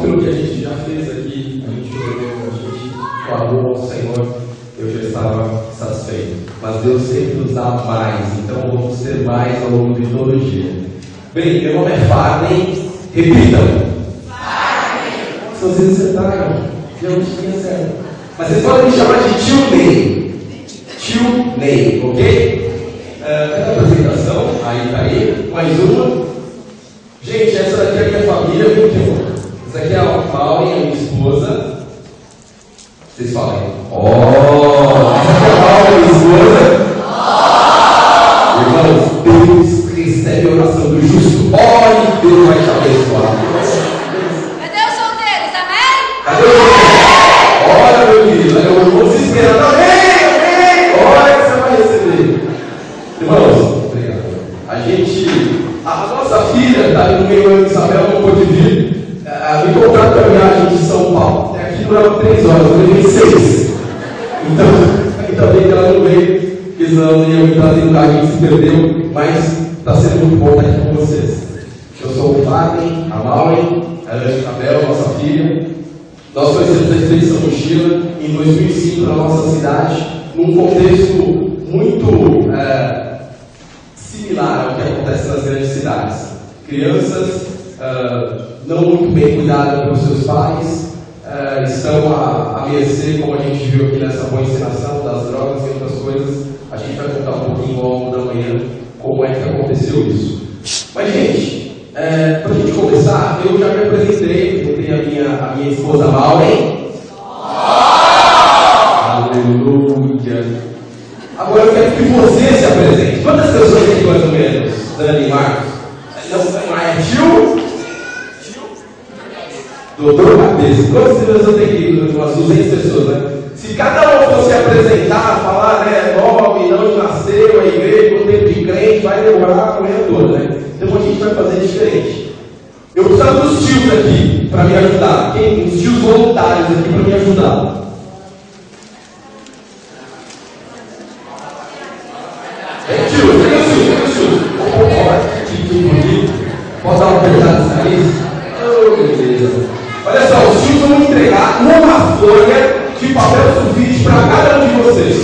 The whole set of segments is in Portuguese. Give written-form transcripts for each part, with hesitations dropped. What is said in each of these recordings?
pelo que a gente já fez aqui, a gente orou, a gente clamou ao Senhor, eu já estava satisfeito. Mas Deus sempre nos dá mais, então vamos ter mais ao longo de todo o dia. Bem, meu nome é Farney, repitam. Farney. Se vocês acertaram, já não tinha certo. Mas vocês podem me chamar de Tio Ney. Tio Ney, ok? Cadê a apresentação? Aí. Mais uma. Gente, essa daqui é a minha família, viu? Essa aqui é a Paula, minha esposa. Vocês falem. Essa aqui é a Paula, minha esposa. Irmãos, Deus recebe a oração do justo. Olha, Deus vai te abençoar. Cadê os solteiros? Amém? Cadê os solteiros? Olha, meu querido, eu vou se esperar. Amém! Olha que você vai receber. Irmãos, obrigado. A nossa filha está ali no meio ano de Isabel, não pôde vir. Me contaram para a viagem de São Paulo. Aqui durava 3 horas, eu levei 6. Então, ainda bem que ela não veio, porque senão eu ia trazer um carrinho que se perdeu. Mas está sendo muito bom estar aqui com vocês. Eu sou o Farney, a Maureen, a Isabel, nossa filha. Nós conhecemos a Expedição Mochila em 2005 na nossa cidade, num contexto muito similar ao que acontece nas grandes cidades. Crianças não muito bem cuidadas pelos seus pais, estão à mercê, como a gente viu aqui nessa boa encenação, das drogas e outras coisas. A gente vai contar um pouquinho ao longo da manhã como é que aconteceu isso. Mas, gente, para a gente começar, eu já me apresentei, eu tenho a minha esposa Maureen. Aleluia! Agora eu quero que você se apresente. Quantas pessoas tem mais ou menos? Dani e Marcos? Não é tio? Doutor Cabeça. Quantas pessoas tem aqui? Umas 200 pessoas, né? Se cada um fosse apresentar, falar, né, nome, de onde nasceu, a igreja, o tempo de crente, vai demorar a manhã toda, né? Então a gente vai fazer diferente. Eu preciso dos tios aqui para me ajudar. Os tios voluntários aqui para me ajudar. Tio, pega o tio. Que bonito. Pode dar uma apertada nesse nariz? Oh, beleza. Olha só, os tios vão entregar uma folha de papel sulfite para cada um de vocês.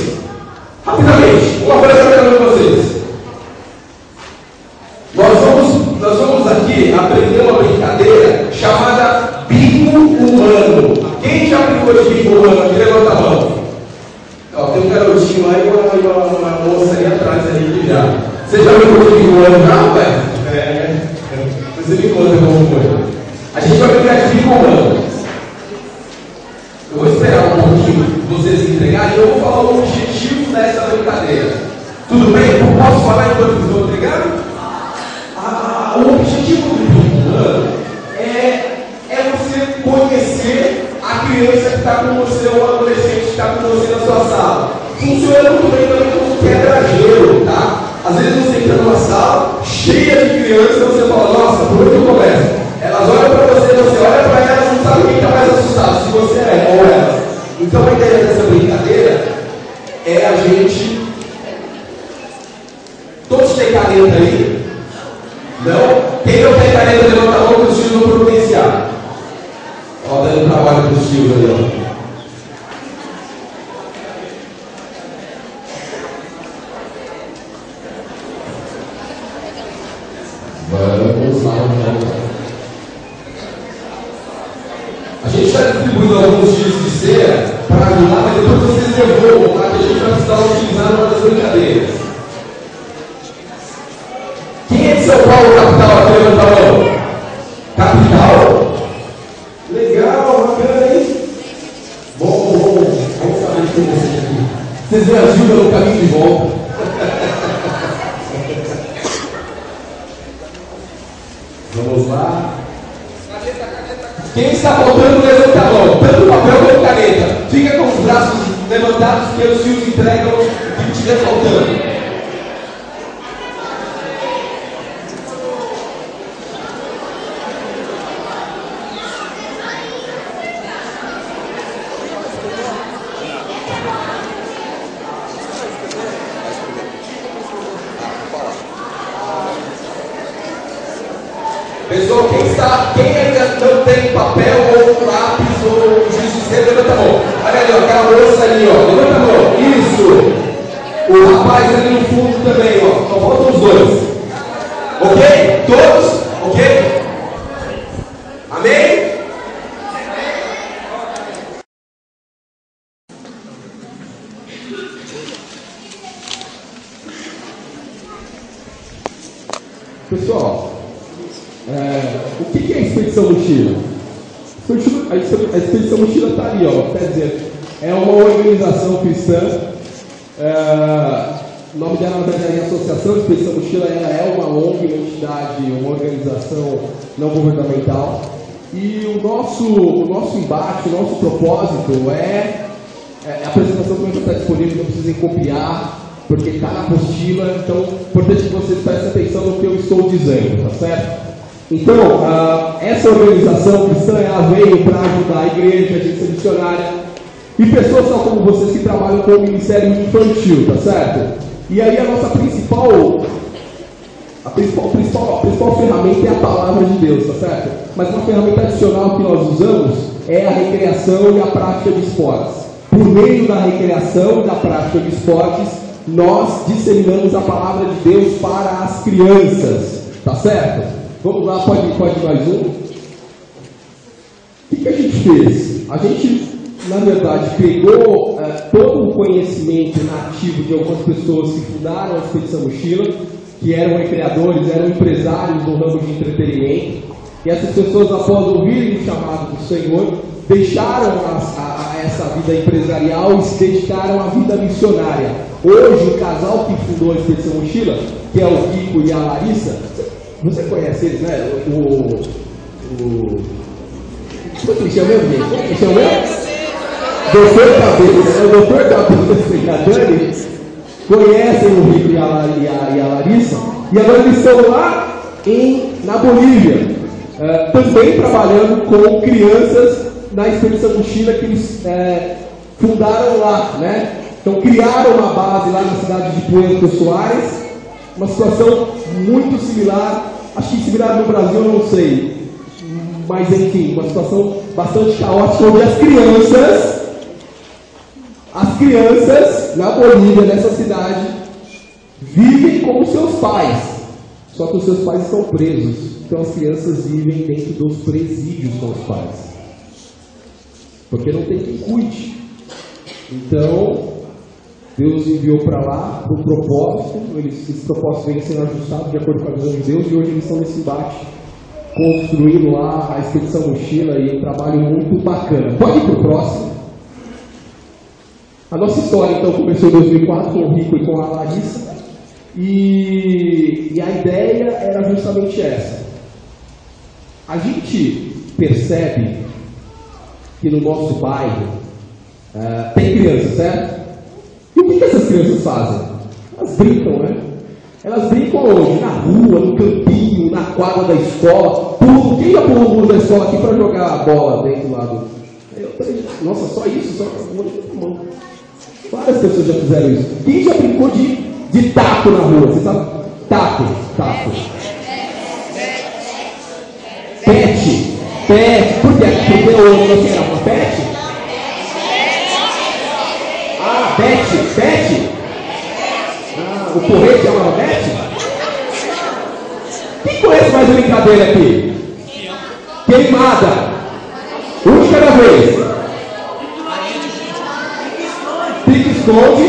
Rapidamente, uma folha para cada um de vocês. Nós vamos aqui aprender uma brincadeira chamada bingo humano. Quem já brincou de bingo humano aqui? Levanta a mão. Ó, tem um garotinho lá e uma moça aí atrás ali que já. Você já brincou de bingo humano? Não, velho? Você me conta como foi. A gente vai brincar de bingo humano. Eu vou esperar um pouquinho vocês entregarem e eu vou falar o objetivo dessa brincadeira. Tudo bem? Eu posso falar enquanto vocês vão entregar? O objetivo do bingo humano é você conhecer a criança que está com você ou o adolescente que está com você na sua sala. Funciona muito bem também como quebra-gelo, tá? Às vezes você entra numa sala cheia de crianças e você fala, nossa, por onde eu começo? Elas olham para você, você olha para elas, não sabe quem está mais assustado, se você é ou elas. Então a ideia dessa brincadeira é a gente... Todos têm caneta aí? Não? Quem não tem caneta, levanta a mão que os tios vão providenciar. Ó, dando trabalho para os tios ali, ó. Vamos lá, a gente está distribuindo alguns tios de cera para ajudar, mas depois vocês devolvam, tá? Que a gente vai precisar utilizar numa das brincadeiras. Quem é de São Paulo, capital, aqui levanta a mão? Capital? Legal, bacana, hein? Bom, vamos saber de vocês aqui. Vocês me ajudam no caminho de volta. Vamos lá. Quem está faltando, levanta a mão. Tanto papel quanto caneta. Fica com os braços levantados, que os fios entregam o que estiver faltando. Pessoal, quem ainda não tem papel Olha aquela moça ali, ó. Levanta a mão. Isso. O rapaz ali no fundo também, ó. Só faltam os dois. Ok? Todos? Ok? Amém? Pessoal, o que é a Expedição Mochila? A Expedição Mochila está ali, ó, quer dizer, é uma organização cristã, o nome dela na verdade é Associação Expedição Mochila, ela é uma ONG, uma entidade, uma organização não governamental, e o nosso embate, o nosso propósito a apresentação também vai estar disponível, não precisem copiar, porque está na apostila, então é importante que vocês prestem atenção no que eu estou dizendo, tá certo? Então, essa organização cristã, ela veio para ajudar a igreja, a agência missionária, e pessoas tal como vocês que trabalham com o ministério infantil, tá certo? E aí a nossa principal ferramenta é a palavra de Deus, tá certo? Mas uma ferramenta adicional que nós usamos é a recreação e a prática de esportes. Por meio da recreação e da prática de esportes, nós disseminamos a palavra de Deus para as crianças, tá certo? Vamos lá, pode mais um. O que a gente fez? A gente, na verdade, pegou todo o conhecimento nativo de algumas pessoas que fundaram a Expedição Mochila, que eram recreadores, eram empresários no ramo de entretenimento, e essas pessoas, após ouvirem o chamado do Senhor, deixaram essa vida empresarial e se dedicaram à vida missionária. Hoje, o casal que fundou a Expedição Mochila, que é o Rico e a Larissa, você conhece eles, né? Como é que ele chama mesmo, gente? Como é que ele chama mesmo? Doutor Cabeça. O Doutor Cabeça e a Dani conhecem o Rico e a Larissa, e agora eles estão lá na Bolívia, também trabalhando com crianças na Expedição Mochila que eles fundaram lá, né? Então criaram uma base lá na cidade de Puerto Soares, uma situação muito similar, acho que similar no Brasil eu não sei, mas enfim, uma situação bastante caótica, onde as crianças na Bolívia, nessa cidade, vivem com os seus pais, só que os seus pais estão presos, então as crianças vivem dentro dos presídios com os pais, porque não tem quem cuide. Então Deus enviou para lá para um propósito, esse propósito vem sendo ajustado de acordo com a visão de Deus, e hoje eles estão nesse embate, construindo lá a Expedição Mochila, e um trabalho muito bacana. Pode ir para o próximo. A nossa história então começou em 2004 com o Rico e com a Larissa, e a ideia era justamente essa. A gente percebe que no nosso bairro tem crianças, certo? E o que essas crianças fazem? Elas brincam, né? Elas brincam onde? Na rua, no campinho, na quadra da escola. Pulam. Quem já pulou o muro da escola aqui para jogar a bola dentro lá do... Nossa, só isso? Só mão. Várias pessoas já fizeram isso. Quem já brincou de taco na rua? Você sabe? Taco. Pet. Por quê? Porque o outro era uma pet? Pet? O porrete é uma pet? Quem conhece mais brincadeira aqui? Queimada. Um de cada vez. Pique-esconde.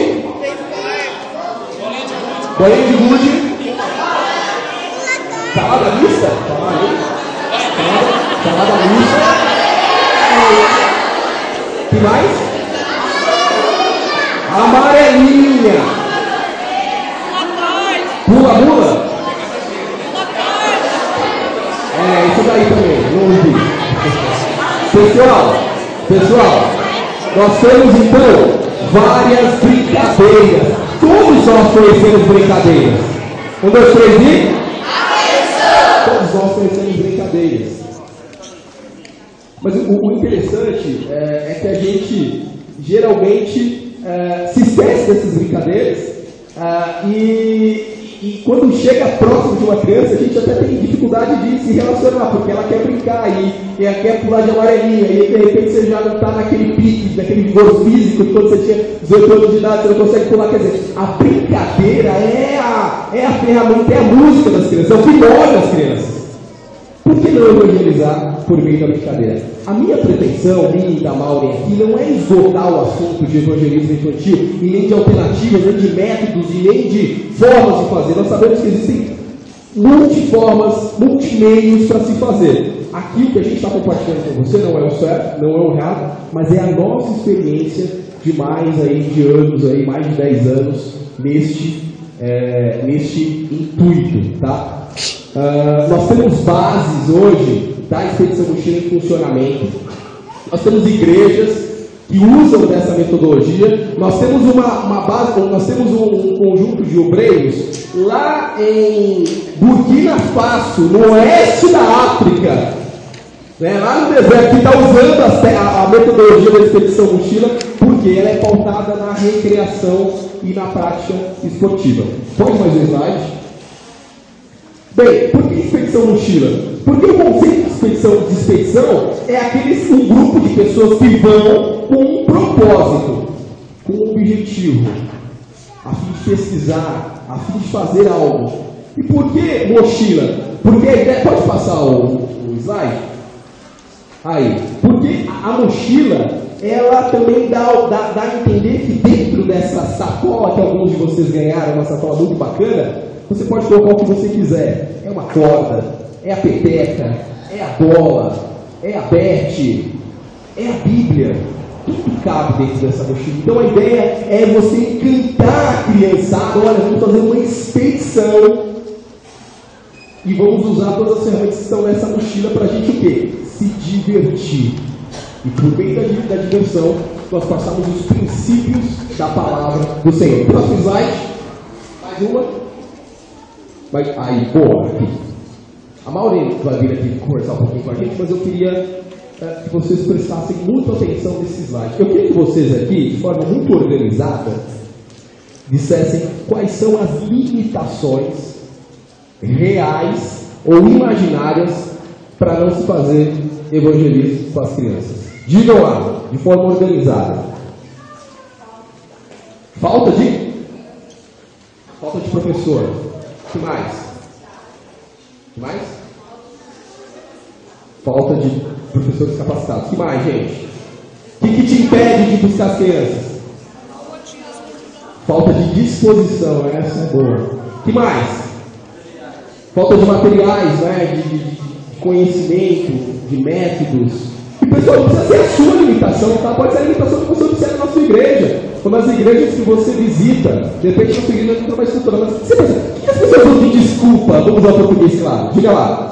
Bolinha de gude. Salada mista. Salada mista. Que mais? Amarelinha. Pula. Isso daí também, não ouvi. Pessoal, nós temos então várias brincadeiras. Todos nós conhecemos brincadeiras. 1, 2, 3 e... Todos nós conhecemos brincadeiras. Mas o interessante é que a gente geralmente se esquece dessas brincadeiras e E quando chega próximo de uma criança, a gente até tem dificuldade de se relacionar, porque ela quer brincar e ela quer pular de amarelinha, e de repente você já não está naquele pique, naquele vigor físico de quando você tinha 18 anos de idade, você não consegue pular. Quer dizer, a brincadeira é a ferramenta, é a música das crianças, é o que move as crianças. Por que não evangelizar por meio da brincadeira? A minha pretensão, minha e da Maureen aqui, não é esgotar o assunto de evangelismo infantil, e nem de alternativas, nem de métodos, e nem de formas de fazer. Nós sabemos que existem multiformas, multimeios para se fazer. Aqui o que a gente está compartilhando com você não é o certo, não é o errado, mas é a nossa experiência de mais aí de anos, aí, mais de 10 anos, neste intuito, tá? Nós temos bases hoje da Expedição Mochila em funcionamento. Nós temos igrejas que usam dessa metodologia. Nós temos uma base, nós temos um conjunto de obreiros lá em Burkina Faso, no oeste da África, né, lá no deserto, que está usando a metodologia da Expedição Mochila, porque ela é pautada na recreação e na prática esportiva. Pode mais um slide? Bem, por que expedição mochila? Porque o conceito de expedição é um grupo de pessoas que vão com um propósito, com um objetivo, a fim de pesquisar, a fim de fazer algo. E por que mochila? Porque a ideia... Pode passar o slide? Aí. Porque a mochila, ela também dá a entender que dentro dessa sacola que alguns de vocês ganharam, uma sacola muito bacana, você pode colocar o que você quiser. É uma corda, é a peteca, é a bola, é a bete, é a Bíblia. Tudo cabe dentro dessa mochila. Então a ideia é você encantar a criançada. Olha, vamos fazer uma expedição e vamos usar todas as ferramentas que estão nessa mochila para a gente o quê? Se divertir. E por meio da diversão, nós passamos os princípios da palavra do Senhor. Próximo slide. Mais uma. Aí, boa, aqui. A Maureen vai vir aqui conversar um pouquinho com a gente, mas eu queria que vocês prestassem muita atenção nesse slide. Eu queria que vocês aqui, de forma muito organizada, dissessem quais são as limitações reais ou imaginárias para não se fazer evangelismo com as crianças. Digam lá, de forma organizada. Falta de professor. O que mais? Falta de professores capacitados. O que mais, gente? O que te impede de buscar as crianças? Falta de disposição, essa é boa. O que mais? Falta de materiais, né? De conhecimento, de métodos. E pessoal, não precisa ser a sua limitação, tá? Pode ser a limitação que você observa na sua igreja. Ou nas igrejas que você visita. De repente, na sua igreja não está mais estruturada. Mas você pensa, o que as pessoas usam de desculpa? Vamos usar o português, claro. Diga lá.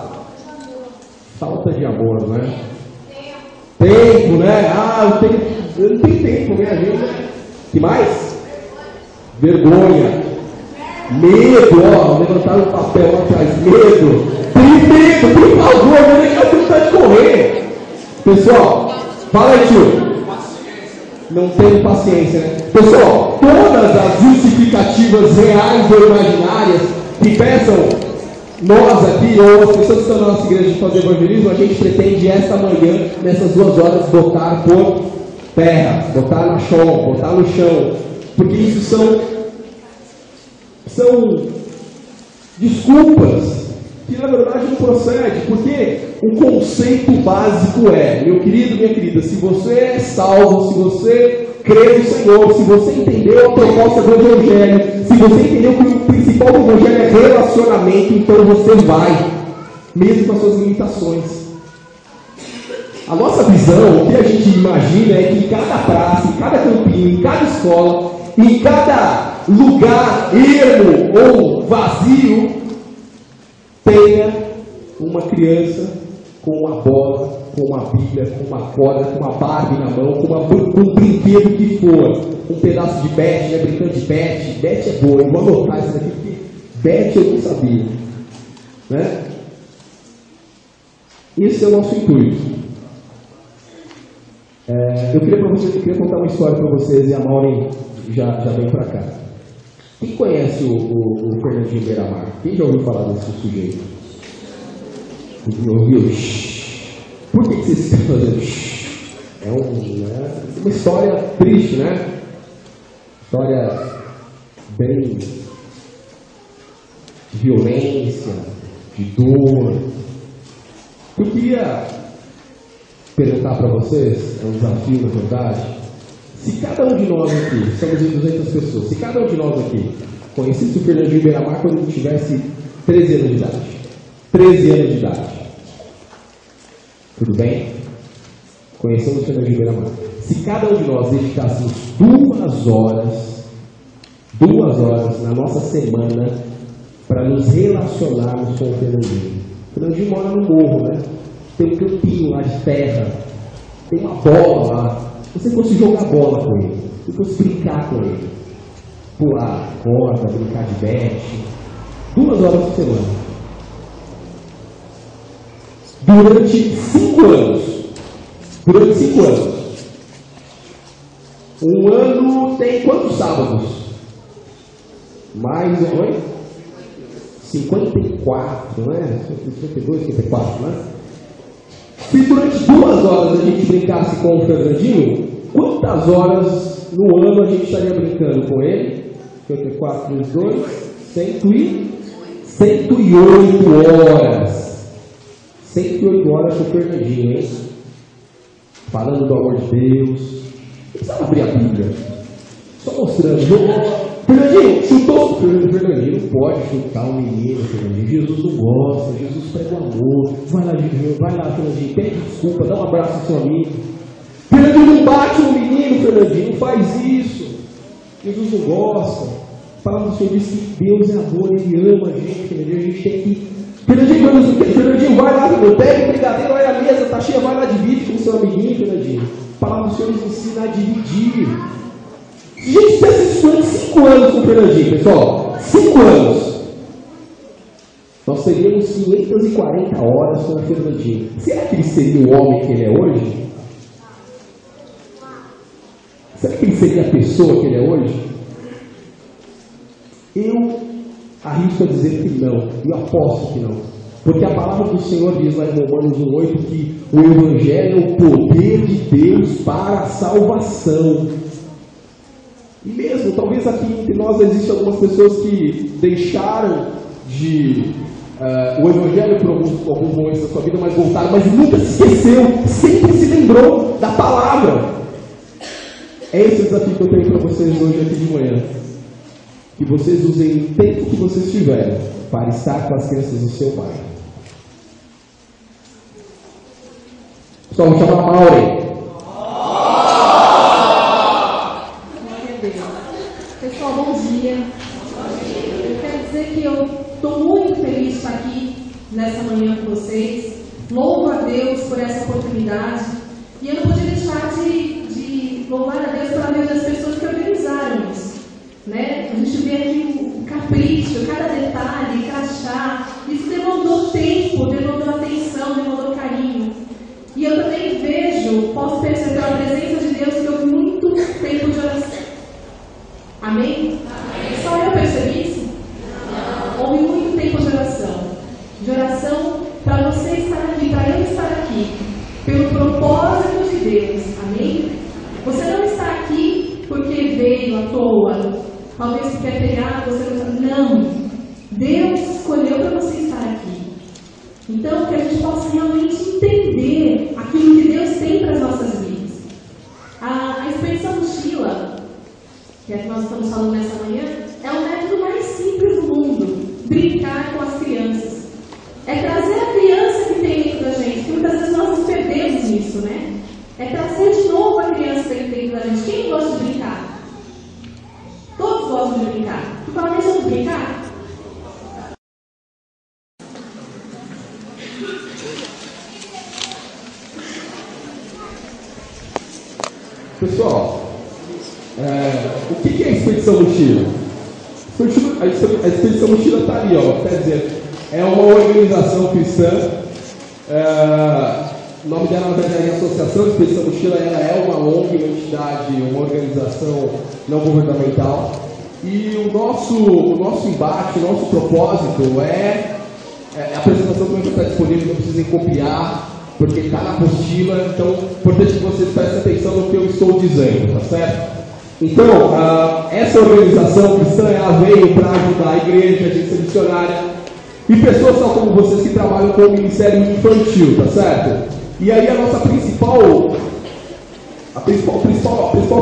Falta de amor, né? Tempo, né? Eu não tenho tempo, minha gente. Que mais? Vergonha. Medo, ó. Levantaram o papel lá atrás. Medo. Tem medo, por favor, não é que vontade de correr. Pessoal, fala aí, tio. Não tenho paciência, né? Pessoal, todas as justificativas reais ou imaginárias que peçam nós aqui, ou as pessoas que estão na nossa igreja de fazer evangelismo, a gente pretende esta manhã, nessas 2 horas, botar por terra, botar no chão, porque isso são desculpas que na verdade não procede, porque o conceito básico é, meu querido, minha querida, se você é salvo, se você crê no Senhor, se você entendeu a proposta do Evangelho, se você entendeu que o principal do Evangelho é relacionamento, então você vai, mesmo com as suas limitações. A nossa visão, o que a gente imagina é que em cada praça, em cada campinho, em cada escola, em cada lugar ermo ou vazio, tenha uma criança com uma bola, com uma Bíblia, com uma corda, com uma Barbie na mão, com um brinquedo que for, um pedaço de bete, né? Brincando de bete. Bete é boa, eu vou anotar isso daqui, porque bete eu não sabia. Né? Esse é o nosso intuito. Eu queria contar uma história para vocês, e a Maureen já vem para cá. Quem conhece o Fernandinho Beiramar? Quem já ouviu falar desse sujeito? Ouviu? Por que vocês estão fazendo? É uma história triste, né? História bem de violência, de dor. Eu queria perguntar para vocês, é um desafio na verdade, se cada um de nós aqui, estamos em 200 pessoas, se cada um de nós aqui conhecesse o Fernandinho Beiramar quando ele tivesse 13 anos de idade. 13 anos de idade. Tudo bem? Conhecemos o Fernandinho Beiramar. Se cada um de nós dedicássemos 2 horas na nossa semana para nos relacionarmos com o Fernandinho. O Fernandinho mora no morro, né? Tem um campinho lá de terra, tem uma bola lá. Se você fosse jogar bola com ele, se fosse brincar com ele, pular corda, brincar de bete, 2 horas por semana. Durante 5 anos. Durante 5 anos. Um ano tem quantos sábados? Mais ou menos 54, né? 52, 54, né? Se durante 2 horas a gente brincasse com o Fernandinho, quantas horas no ano a gente estaria brincando com ele? 54 vezes 2, 108 horas. 108 horas com o Fernandinho, hein? Falando do amor de Deus. Não precisava abrir a Bíblia. Só mostrando. Fernandinho, chutou. Fernandinho não pode chutar um menino, Fernandinho. Jesus não gosta, Jesus prega o amor. Vai lá, Fernandinho, pede desculpa, dá um abraço ao seu amigo. Fernandinho não bate um menino, Fernandinho, não faz isso. Jesus não gosta. A palavra do Senhor diz que Deus é amor, Ele ama a gente, Fernandinho. A gente tem que. Fernandinho, vai lá, pega o brigadeiro, olha a mesa, tá cheia, vai lá, divide com o seu amiguinho, Fernandinho. A palavra do Senhor nos ensina a dividir. Se a gente tivesse estudando 5 anos com o Fernandinho, pessoal, 5 anos, nós teríamos 540 horas com o Fernandinho. Será que ele seria o homem que ele é hoje? Será que ele seria a pessoa que ele é hoje? Eu arrisco a dizer que não, eu aposto que não. Porque a palavra do Senhor diz lá em Romanos 1,8 que o Evangelho é o poder de Deus para a salvação. E mesmo, talvez aqui entre nós existam algumas pessoas que deixaram de o Evangelho por alguns momentos da sua vida, mas voltaram, mas nunca se esqueceu, sempre se lembrou da palavra. É esse o desafio que eu tenho para vocês hoje aqui de manhã. Que vocês usem o tempo que vocês tiverem para estar com as crianças do seu pai. Pessoal, vou chamar a Maureen. Pessoal, bom dia. Eu quero dizer que eu estou muito feliz de estar aqui nessa manhã com vocês. Louvo a Deus por essa oportunidade. E eu não podia deixar de louvar a Deus pela vida das pessoas que organizaram isso. Né? A gente vê aqui o capricho, cada detalhe, crachá. Isso demandou tempo, demandou atenção, demandou carinho. E eu também vejo, posso perceber a presença de Deus que houve muito tempo de oração. Amém? Amém. Só eu percebi isso? Não. Houve muito tempo de oração. De oração para você estar aqui, para eu estar aqui. Pelo propósito de Deus. Amém? Você não está aqui porque veio à toa. Talvez você quer pegar, você não. Deus escolheu para você estar aqui. Então, que a gente possa realmente entender aquilo que Deus tem para as nossas vidas. A expedição mochila, que é que nós estamos falando nessa manhã, é o método mais simples do mundo. Brincar com as crianças. É trazer a criança que tem dentro da gente, porque muitas vezes nós nos perdemos nisso, né? É trazer de novo a criança que tem dentro da gente. Quem gosta de brincar? Todos gostam de brincar. Tu fala, mas vamos brincar? Pessoal, o que é a Expedição Mochila? A Expedição Mochila está ali, ó, quer dizer, é uma organização cristã. O nome dela, na verdade, é Associação Expedição Mochila. Ela é uma ONG, uma entidade, uma organização não governamental E o nosso embate, o nosso propósito a apresentação também vai estar disponível, não precisem copiar, porque está na apostila, então é importante que vocês prestem atenção no que eu estou dizendo, tá certo? Então, essa organização cristã, ela veio para ajudar a igreja, a agência missionária, e pessoas tal como vocês que trabalham com o ministério infantil, tá certo? E aí a nossa principal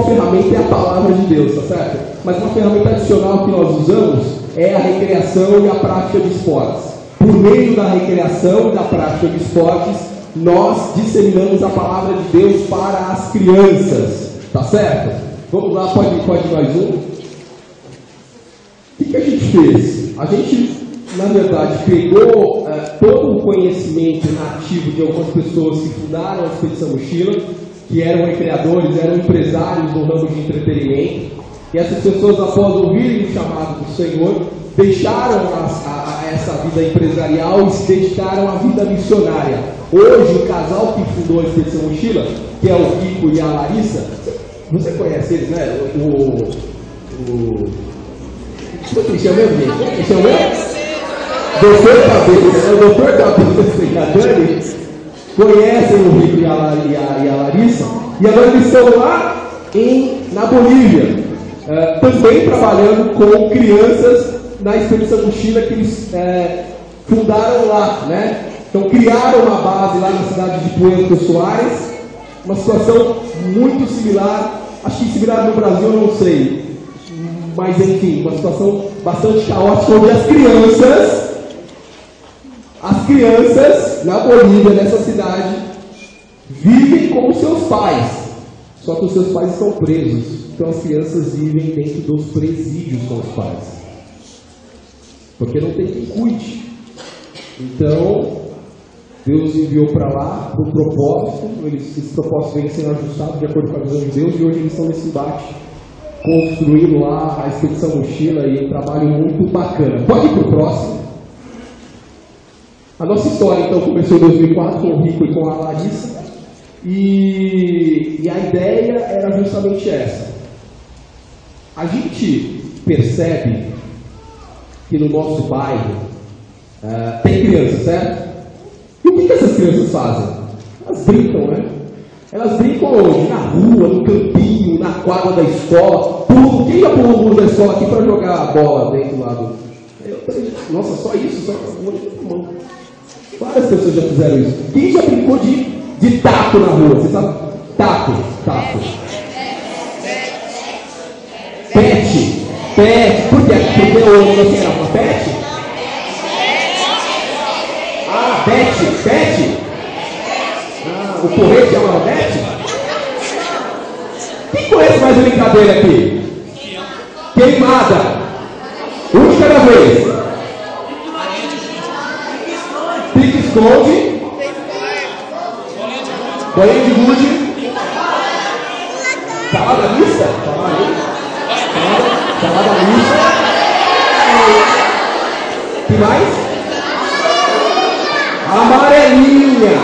ferramenta é a palavra de Deus, tá certo? Mas uma ferramenta adicional que nós usamos é a recreação e a prática de esportes. Por meio da recreação e da prática de esportes, nós disseminamos a palavra de Deus para as crianças, tá certo? Vamos lá, pode mais um. O que a gente fez? A gente, na verdade, pegou todo o conhecimento nativo de algumas pessoas que fundaram a Expedição Mochila, que eram recreadores, eram empresários no ramo de entretenimento, e essas pessoas, após ouvirem o chamado do Senhor, deixaram essa vida empresarial e se dedicaram à vida missionária. Hoje, o casal que fundou a Expedição Mochila, que é o Rico e a Larissa, você conhece eles, né? Como que chama mesmo, gente? Como que chama mesmo? Doutor Cabeça, o Doutor Cabeça e a Dani conhecem o Rico e a Larissa, e agora eles estão lá na Bolívia, também trabalhando com crianças na Expedição Mochila que eles fundaram lá, né? Então criaram uma base lá na cidade de Puerto Soares, uma situação muito similar, acho que similar no Brasil, eu não sei, mas enfim, uma situação bastante caótica, onde as crianças na Bolívia, nessa cidade, vivem com os seus pais, só que os seus pais estão presos, então as crianças vivem dentro dos presídios com os pais, porque não tem quem cuide. Então Deus enviou para lá um propósito, esses propósitos vêm sendo ajustados de acordo com a visão de Deus, e hoje eles estão nesse embate, construindo lá a Expedição Mochila, e um trabalho muito bacana. Pode ir para o próximo. A nossa história, então, começou em 2004 com o Rico e com a Larissa, e a ideia era justamente essa. A gente percebe que no nosso bairro tem crianças, certo? E o que essas crianças fazem? Elas brincam, né? Elas brincam onde? Na rua, no campinho, na quadra da escola. Pulam. Quem já pulou o muro da escola aqui para jogar a bola dentro lá do... Nossa, só isso? Só mão. Várias pessoas já fizeram isso. Quem já brincou de taco na rua? Você sabe? Taco. Pet. Por quê? Porque o outro era uma pet? Pet? O porrete chamava Pet? Quem conhece mais a brincadeira aqui? Queimada. Um de cada vez. Pique-esconde. Bolinha de gude. Salada mista. Salada mista. Que mais? Amarelinha.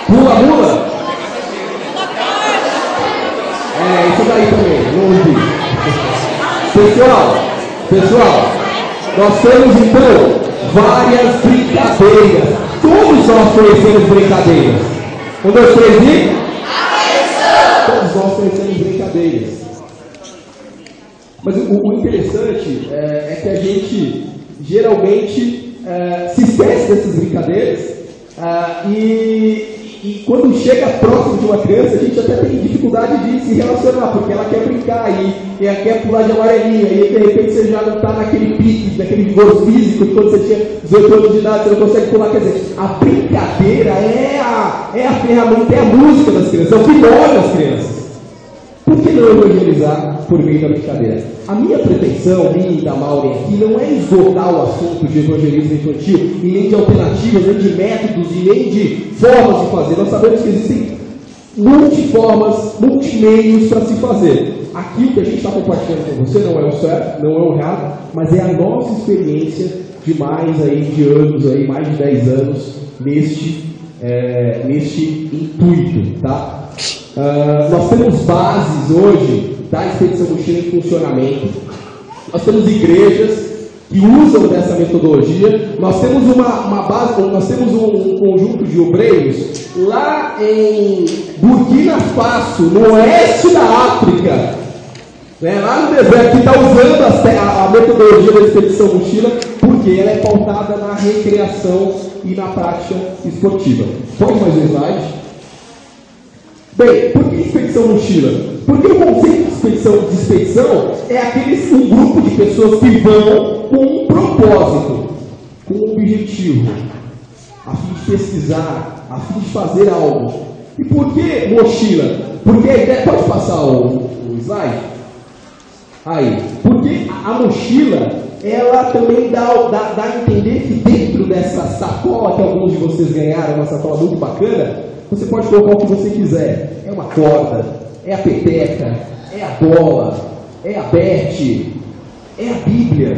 Pula. Isso daí também, não ouvi. Pessoal, nós temos então várias brincadeiras. Todos nós conhecemos brincadeiras. 1, 2, 3 e... Todos nós conhecemos brincadeiras. Mas o interessante é que a gente geralmente se esquece dessas brincadeiras e quando chega próximo de uma criança, a gente até tem dificuldade de se relacionar, porque ela quer brincar e ela quer pular de amarelinha, e de repente você já não está naquele pique, naquele vigor físico de quando você tinha 18 anos de idade, você não consegue pular. Quer dizer, a brincadeira é a ferramenta, é a música das crianças, é o que move as crianças. Por que não evangelizar por meio da brincadeira? A minha pretensão, minha e da Maureen aqui, não é esgotar o assunto de evangelismo infantil, e nem de alternativas, nem de métodos, e nem de formas de fazer. Nós sabemos que existem multiformas, multimeios para se fazer. Aqui o que a gente está compartilhando com você não é o certo, não é o errado, mas é a nossa experiência de mais de 10 anos neste intuito, tá? Nós temos bases hoje da Expedição Mochila em funcionamento. Nós temos igrejas que usam dessa metodologia. Nós temos uma base, nós temos um conjunto de obreiros lá em Burkina Faso, no oeste da África, né, lá no deserto, que está usando a metodologia da Expedição Mochila, porque ela é pautada na recreação e na prática esportiva. Pode mais um slide? Bem, por que Expedição Mochila? Porque o conceito de expedição é um grupo de pessoas que vão com um propósito, com um objetivo, a fim de pesquisar, a fim de fazer algo. E por que mochila? Porque a ideia... Pode passar o slide? Aí. Porque a mochila, ela também dá a entender que dentro dessa sacola que alguns de vocês ganharam, uma sacola muito bacana, você pode colocar o que você quiser. É uma corda, é a peteca, é a bola, é a bete, é a Bíblia.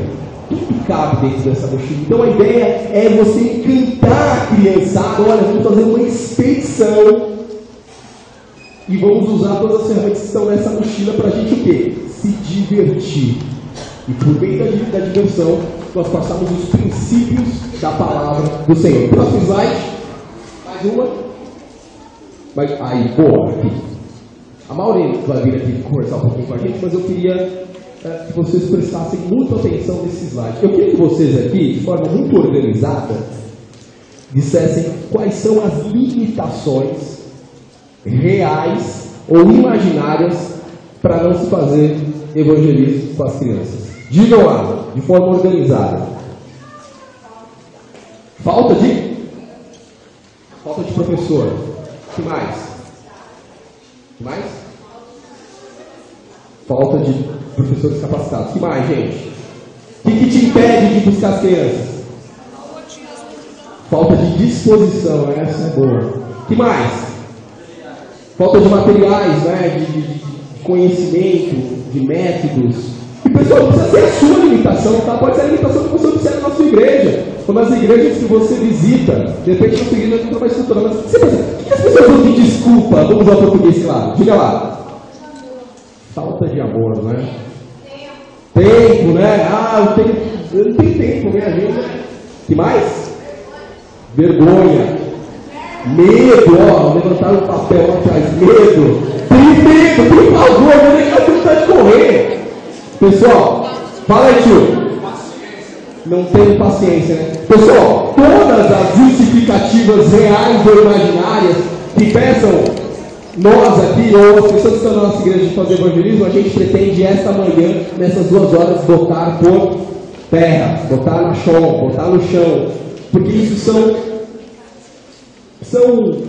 Tudo cabe dentro dessa mochila. Então a ideia é você encantar a criançada. Olha, vamos fazer uma expedição e vamos usar todas as ferramentas que estão nessa mochila para a gente o quê? Se divertir. E por meio da diversão, nós passamos os princípios da palavra do Senhor. Próximo slide. Mais uma. Aí, boa. A Maureen vai vir aqui conversar um pouquinho com a gente, mas eu queria que vocês prestassem muita atenção nesse slide. Eu queria que vocês aqui, de forma muito organizada, dissessem quais são as limitações reais ou imaginárias para não se fazer evangelismo com as crianças. Digam lá, de forma organizada. Falta de professor. O que mais? Falta de professores capacitados. O que mais, gente? O que te impede de buscar as crianças? Falta de disposição, essa é boa. O que mais? Falta de materiais, né? De conhecimento, de métodos. E pessoal, não precisa ser a sua limitação, tá? Pode ser a limitação que você observa na sua igreja. Ou nas igrejas que você visita. De repente, na sua igreja não está mais estruturada. Mas você pensa, o que as pessoas usam de desculpa? Vamos usar o português, claro. Diga lá. Falta de amor, né? Tempo, né? Eu não tenho tempo, minha gente. Que mais? Vergonha. Medo, ó. Levantaram o papel lá atrás. Medo. Tem medo, por favor, não é que vontade de correr. Pessoal, fala aí, tio. Não tenho paciência, né? Pessoal, todas as justificativas reais ou imaginárias que peçam nós aqui, ou as pessoas que estão na nossa igreja de fazer evangelismo, a gente pretende esta manhã, nessas 2 horas, botar por terra, botar no chão, porque isso são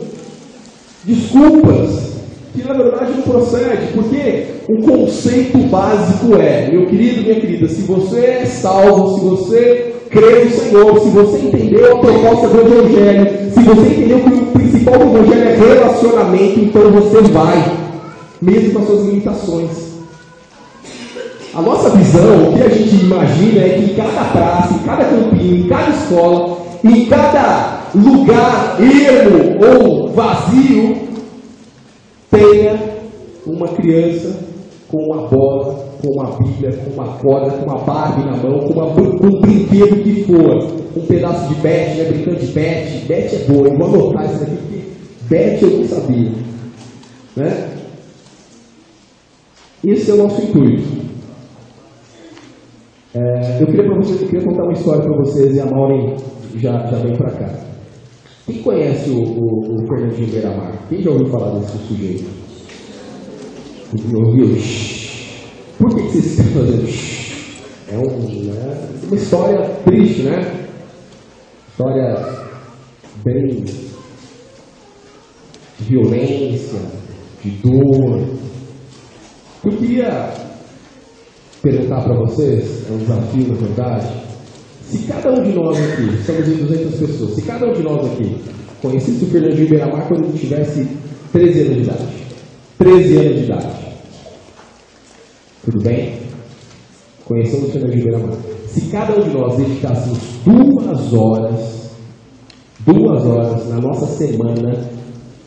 desculpas que na verdade não procede, porque o conceito básico é, meu querido, minha querida, se você é salvo, se você crê no Senhor, se você entendeu a proposta do Evangelho, se você entendeu que o principal do Evangelho é relacionamento, então você vai, mesmo com as suas limitações. A nossa visão, o que a gente imagina é que em cada praça, em cada campinho, em cada escola, em cada lugar ermo ou vazio, tenha uma criança com uma bola, com uma Bíblia, com uma corda, com uma Barbie na mão, com um brinquedo que for, um pedaço de bete, né? Brincando de bete. Bete é boa, eu vou anotar isso daqui, porque bete eu não sabia. Né? Esse é o nosso intuito. Eu queria contar uma história para vocês, e a Maureen já vem para cá. Quem conhece o Fernandinho Beiramar? Quem já ouviu falar desse sujeito? Ouviu? Por que vocês estão fazendo? É uma história triste, né? História bem de violência, de dor. Eu queria perguntar para vocês, é um desafio na verdade, se cada um de nós aqui, estamos em 200 pessoas, se cada um de nós aqui conhecesse o Fernandinho Beiramar quando ele tivesse 13 anos de idade. 13 anos de idade. Tudo bem? Conhecemos o Fernandinho Beiramar. Se cada um de nós dedicássemos 2 horas na nossa semana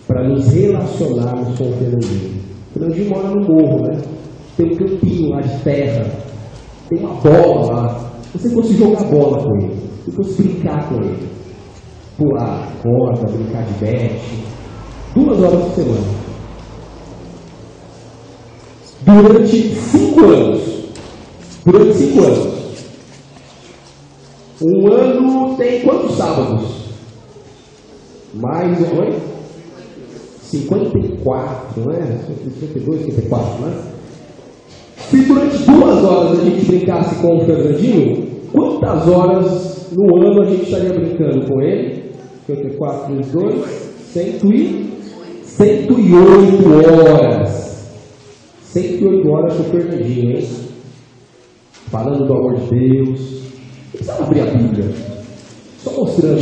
para nos relacionarmos com o Fernandinho. O Fernandinho mora no morro, né? tem um campinho lá de terra, tem uma bola lá. Se você fosse jogar bola com ele, se fosse brincar com ele, pular corda, brincar de bete, 2 horas por semana. Durante 5 anos. Durante 5 anos. Um ano tem quantos sábados? Mais ou menos? 54, não é? 52, 54, não é? Se durante 2 horas a gente brincasse com o Fernandinho, quantas horas no ano a gente estaria brincando com ele? 54 vezes 2, 108 horas. 108 horas com o Fernandinho, hein? Falando do amor de Deus. Não precisa abrir a Bíblia. Só mostrando.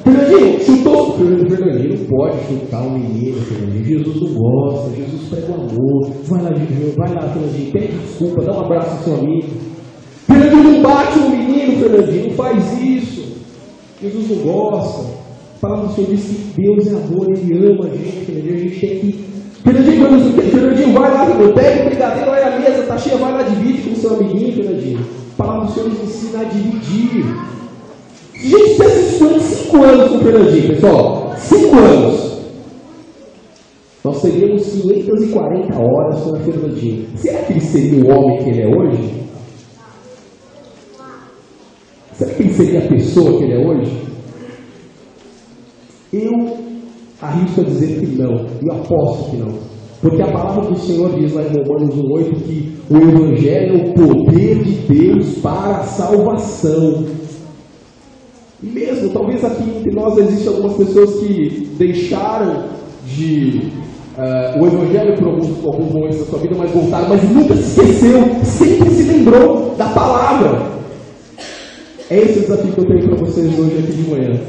Fernandinho, chutou. Fernandinho não pode chutar um menino, Fernandinho. Jesus não gosta, Jesus prega o amor. Vai lá, Fernandinho, pede desculpa, dá um abraço ao seu amigo. Fernandinho não bate um menino, Fernandinho, não faz isso. Jesus não gosta. A palavra do Senhor diz que Deus é amor, Ele ama a gente, Fernandinho. A gente tem que. Fernandinho, vai lá, pega o brigadeiro, olha a mesa, tá cheia, vai lá, divide com o seu amiguinho, Fernandinho. A palavra do Senhor nos ensina a dividir. Gente, você assistiu 5 anos com o Fernandinho, pessoal. 5 anos. Nós teríamos 540 horas com o Fernandinho. Será que ele seria o homem que ele é hoje? Será que ele seria a pessoa que ele é hoje? Eu arrisco a dizer que não. Eu aposto que não. Porque a palavra do Senhor diz lá em Romanos 1,8 que o Evangelho é o poder de Deus para a salvação. E mesmo, talvez aqui entre nós existam algumas pessoas que deixaram de o Evangelho por alguns momentos da sua vida, mas voltaram, mas nunca se esqueceu, sempre se lembrou da palavra. É esse o desafio que eu tenho para vocês hoje aqui de manhã.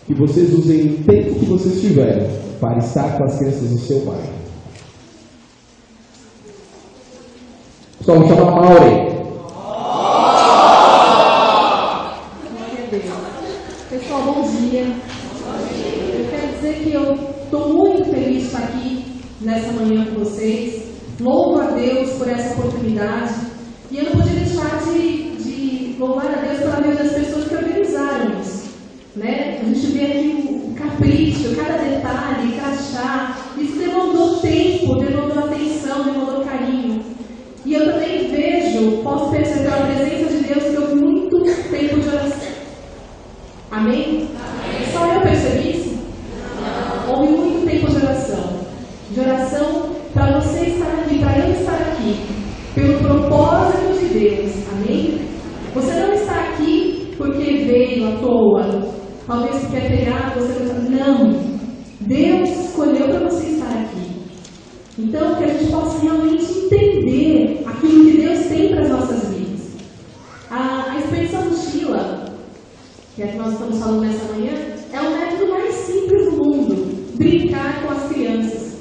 Que vocês usem o tempo que vocês tiverem para estar com as crianças do seu pai. Pessoal, vou chamar a Maureen. Pessoal, bom dia. Eu quero dizer que eu estou muito feliz de estar aqui nessa manhã com vocês. Louvo a Deus por essa oportunidade. E eu não podia deixar de louvar a Deus pela vida das pessoas que organizaram isso. Né? A gente vê aqui o capricho, cada detalhe, crachá. Isso demandou tempo, demandou atenção, demandou carinho. E eu também vejo, posso perceber a presença de Deus que houve muito tempo de oração. Amém? Amém. Só eu percebi isso? Não. Houve muito tempo de oração. De oração para você estar aqui, para eu estar aqui. Pelo propósito de Deus. Amém? Você não está aqui porque veio à toa. Talvez porque é pegado, você não. Deus escolheu para você estar aqui. Então, que a gente possa realmente entender aquilo que Deus tem para as nossas vidas. A expedição mochila, que é que nós estamos falando nessa manhã, é o método mais simples do mundo. Brincar com as crianças.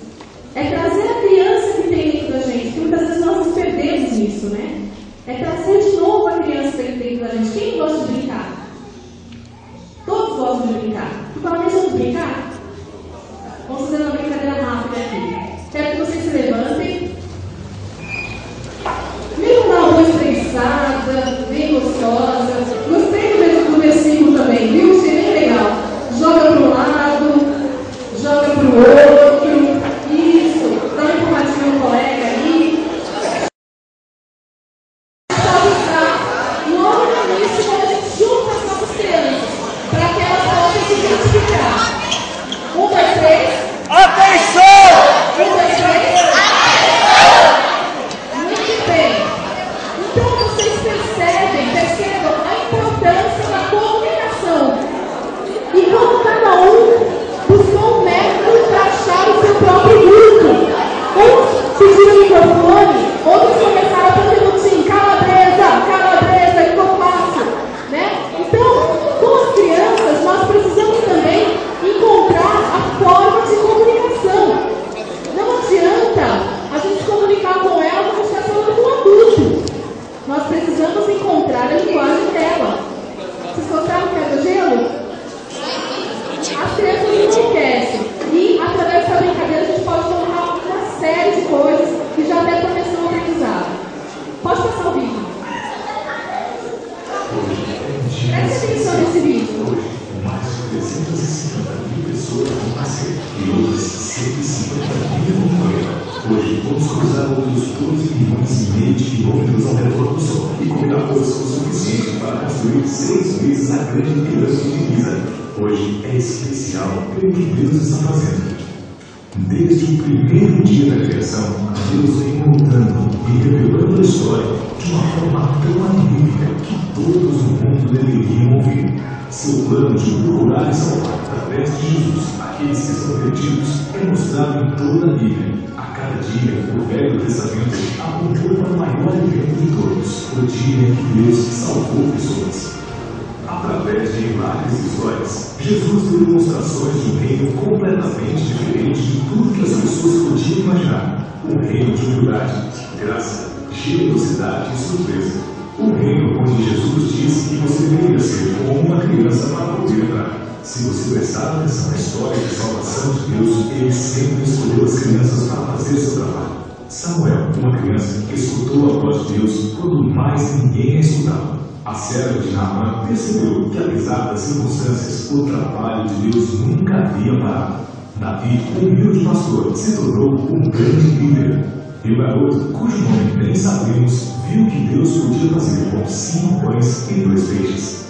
É trazer a criança que tem dentro da gente, que muitas vezes nós nos perdemos nisso, né? É trazer de novo a criança que tem dentro da gente. Quem gosta de brincar? Todos gostam de brincar. Tu fala, mas vamos brincar? Vamos fazer uma brincadeira rápida aqui. Quero que vocês se levantem. Vem uma arroz prensada, bem gostosa. Gostei do versículo também, viu? Achei bem legal. Joga para um lado, joga para o outro. Isso. Dá uma empurradinha no colega aí. Pode usar. Logo no início, quando a gente junta as nossas crianças, para que elas possam se identificar. 1, 2, 3. 650.000 pessoas vão nascer e outras 150.000 vão morrer. Hoje, vamos cruzar outros 12 milhões e meio de quilômetros ao redor do Sol e combinar forças o suficiente para construir 6 vezes a grande pirâmide de Giza. Hoje é especial pelo que Deus está fazendo. Desde o primeiro dia da criação, Deus vem montando e revelando a história de uma forma tão magnífica que todos no mundo deveriam ouvir. Seu plano de procurar e salvar através de Jesus aqueles que são perdidos é mostrado em toda a Bíblia. A cada dia, o Velho Testamento apontou para o maior evento de todos, o dia em que Deus salvou pessoas. Através de milagres e histórias, Jesus deu demonstrações de um reino completamente diferente de tudo que as pessoas podiam imaginar. Um reino de humildade, graça, generosidade e surpresa. Um reino onde Jesus disse que você deveria ser como uma criança para poder entrar. Se você prestar atenção na história de salvação de Deus, Ele sempre escolheu as crianças para fazer seu trabalho. Samuel, uma criança que escutou a voz de Deus quando mais ninguém a escutava. A serva de Naamã percebeu que, apesar das circunstâncias, o trabalho de Deus nunca havia parado. Davi, um humilde pastor, se tornou um grande líder. E o garoto, cujo nome nem sabemos, viu que Deus podia fazer com 5 pães e 2 peixes.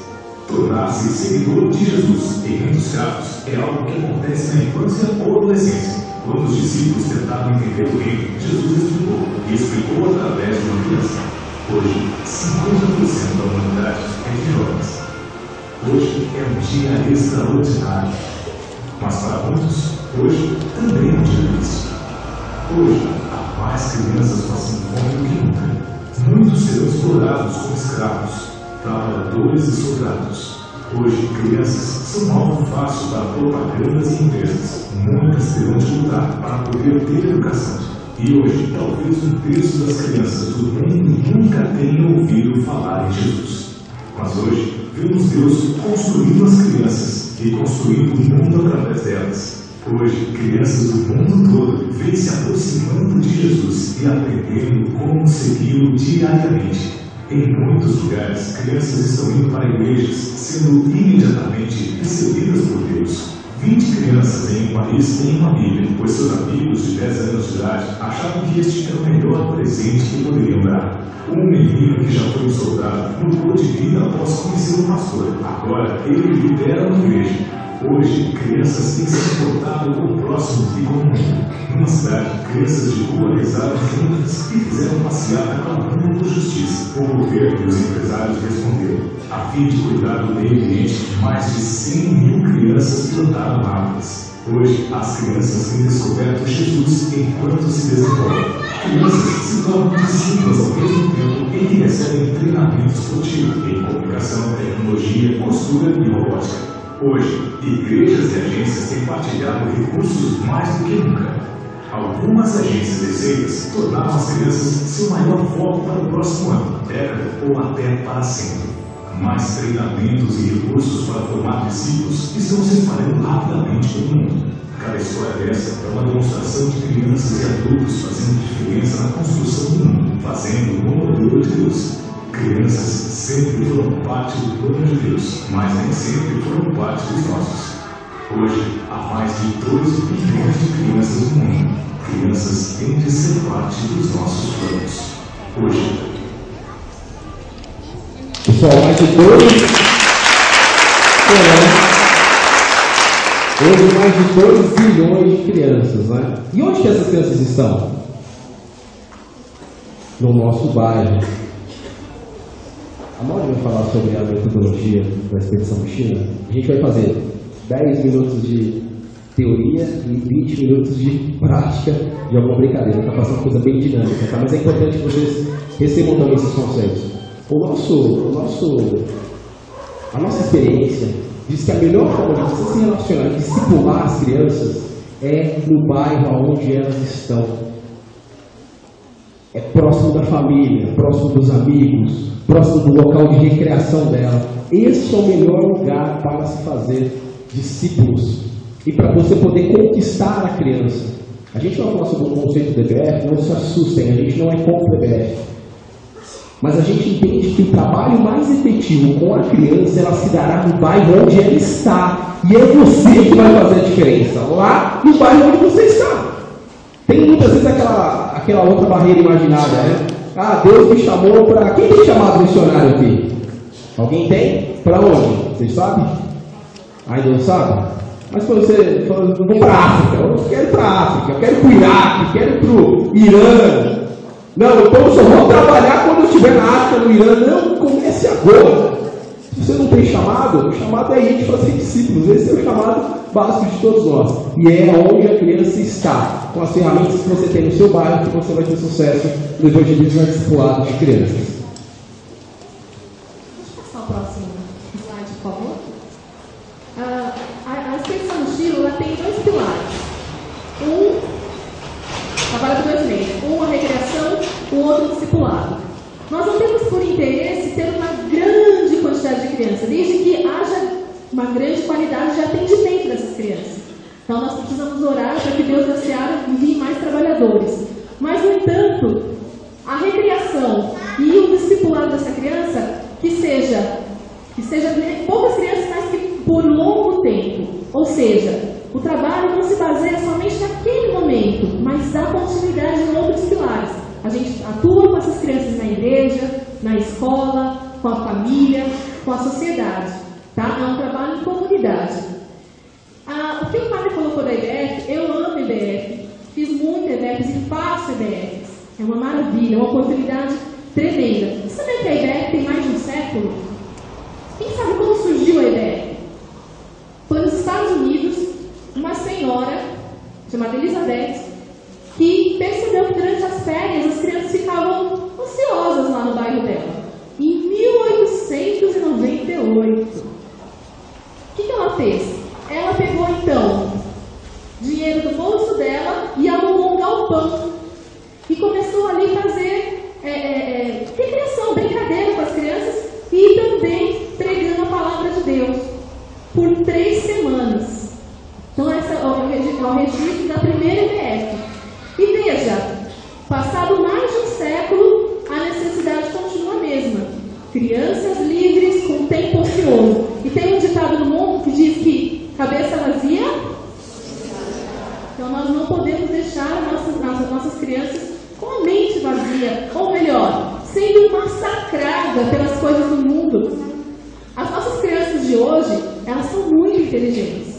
Tornar-se seguidor de Jesus em reinos escravos é algo que acontece na infância ou adolescência. Quando os discípulos tentavam entender o reino, Jesus explicou através de uma criança. Hoje, 50% da humanidade é de jovens. Hoje é um dia extraordinário. Mas para muitos, hoje também é um dia difícil. Hoje, há mais crianças passando fome do que nunca. Muitos serão explorados como escravos, trabalhadores e soldados. Hoje, crianças são alvo fácil para propagandas e empresas. Muitas terão de lutar para poder ter educação. E hoje, talvez 1/3 das crianças do mundo nunca tenham ouvido falar em Jesus. Mas hoje, vemos Deus construindo as crianças e construindo o mundo através delas. Hoje, crianças do mundo todo vêm se aproximando de Jesus e aprendendo como segui-lo diariamente. Em muitos lugares, crianças estão indo para igrejas, sendo imediatamente recebidas por Deus. 20 crianças em um país têm uma Bíblia, pois seus amigos de 10 anos de idade achavam que este era o melhor presente que poderiam dar. Um menino que já foi um soldado mudou de vida após conhecer um pastor. Agora ele lidera uma igreja. Hoje, crianças têm se comportado com o próximo e com o mundo. Numa cidade, crianças de rua rezaram juntas e fizeram passeata clamando por justiça. O governo e os empresários responderam. A fim de cuidar do meio ambiente, mais de 100.000 crianças plantaram árvores. Hoje, as crianças têm descoberto Jesus enquanto se desenvolvem. Crianças se tornam discípulas ao mesmo tempo em que recebem treinamento esportivo em comunicação, tecnologia, costura e robótica. Hoje, igrejas e agências têm partilhado recursos mais do que nunca. Algumas agências e receitas tornaram as crianças seu maior foco para o próximo ano, década ou até para sempre. Mais treinamentos e recursos para formar discípulos estão se espalhando rapidamente pelo mundo. Cada história dessa é uma demonstração de crianças e adultos fazendo diferença na construção do mundo, fazendo o modelo de Deus. Crianças sempre foram parte do plano de Deus, mas nem sempre foram parte dos nossos. Hoje, há mais de 2 bilhões de crianças no mundo. Crianças têm de ser parte dos nossos planos. Hoje. Pessoal, mais de 2 Hoje, mais de 2 bilhões de crianças, né? E onde que essas crianças estão? No nosso bairro. A Mauri vai falar sobre a metodologia da expedição Mochila. A gente vai fazer 10 minutos de teoria e 20 minutos de prática de alguma brincadeira. Está passando coisa bem dinâmica, tá? Mas é importante que vocês recebam também esses conceitos. A nossa experiência diz que a melhor forma de você se relacionar e discipular as crianças é no bairro onde elas estão. É próximo da família, próximo dos amigos, próximo do local de recreação dela. Esse é o melhor lugar para se fazer discípulos e para você poder conquistar a criança. A gente vai falar sobre o conceito do EBF, não se assustem, a gente não é contra o EBF. Mas a gente entende que o trabalho mais efetivo com a criança, ela se dará no bairro onde ela está. E é você que vai fazer a diferença, lá no bairro onde você está. Tem muitas vezes aquela outra barreira imaginária, né? Ah, Deus me chamou para... Quem tem chamado missionário aqui? Alguém tem? Para onde? Vocês sabem? Ainda não sabe? Mas quando você fala, eu vou para a África, eu quero ir para a África, eu quero ir para o Iraque, eu quero ir para o Irã. Não, então eu só vou trabalhar quando eu estiver na África, no Irã. Não, comece agora. Se você não tem chamado, o chamado é ir de fazer discípulos. Esse é o chamado básico de todos nós. E é onde a criança está, com as ferramentas que você tem no seu bairro, que você vai ter sucesso no evangelismo discipulado de crianças. Deixa eu passar o próximo slide, por favor. A extensão do Giro, ela tem dois pilares. Trabalha por 2 meios. A recreação, o outro discipulado. Nós não temos por interesse ter uma grande quantidade de crianças, desde que haja uma grande qualidade de atendimento dessas crianças. Então nós precisamos orar para que Deus da Seara envie mais trabalhadores. Mas, no entanto, a recreação e o discipulado dessa criança, que seja poucas crianças, mas que por longo tempo. Ou seja, o trabalho não se baseia somente naquele momento, mas dá continuidade em outros pilares. A gente atua com essas crianças na igreja, na escola, com a família, com a sociedade. Tá? É um trabalho em comunidade. O que o padre colocou da IBF, eu amo IBF, fiz muito IBF e faço IBF. É uma maravilha, é uma oportunidade tremenda. Você sabia que a IBF tem mais de um século? Quem sabe como surgiu a IBF? Foi nos Estados Unidos, uma senhora chamada Elizabeth, que percebeu que durante as férias as crianças ficavam ociosas lá no bairro dela. Em 1898. O que ela fez? Ela pegou então dinheiro do bolso dela e alugou um galpão e começou ali a fazer recreação, brincadeira com as crianças e também pregando a palavra de Deus por 3 semanas. Então, esse é o registro da primeira IBF. E veja, passado mais de um século, a necessidade continua a mesma. Crianças livres com tempo ocioso. E tem um ditado no mundo que diz que cabeça vazia. Então, nós não podemos deixar nossas crianças com a mente vazia. Ou melhor, sendo massacrada pelas coisas do mundo. As nossas crianças de hoje, elas são muito inteligentes.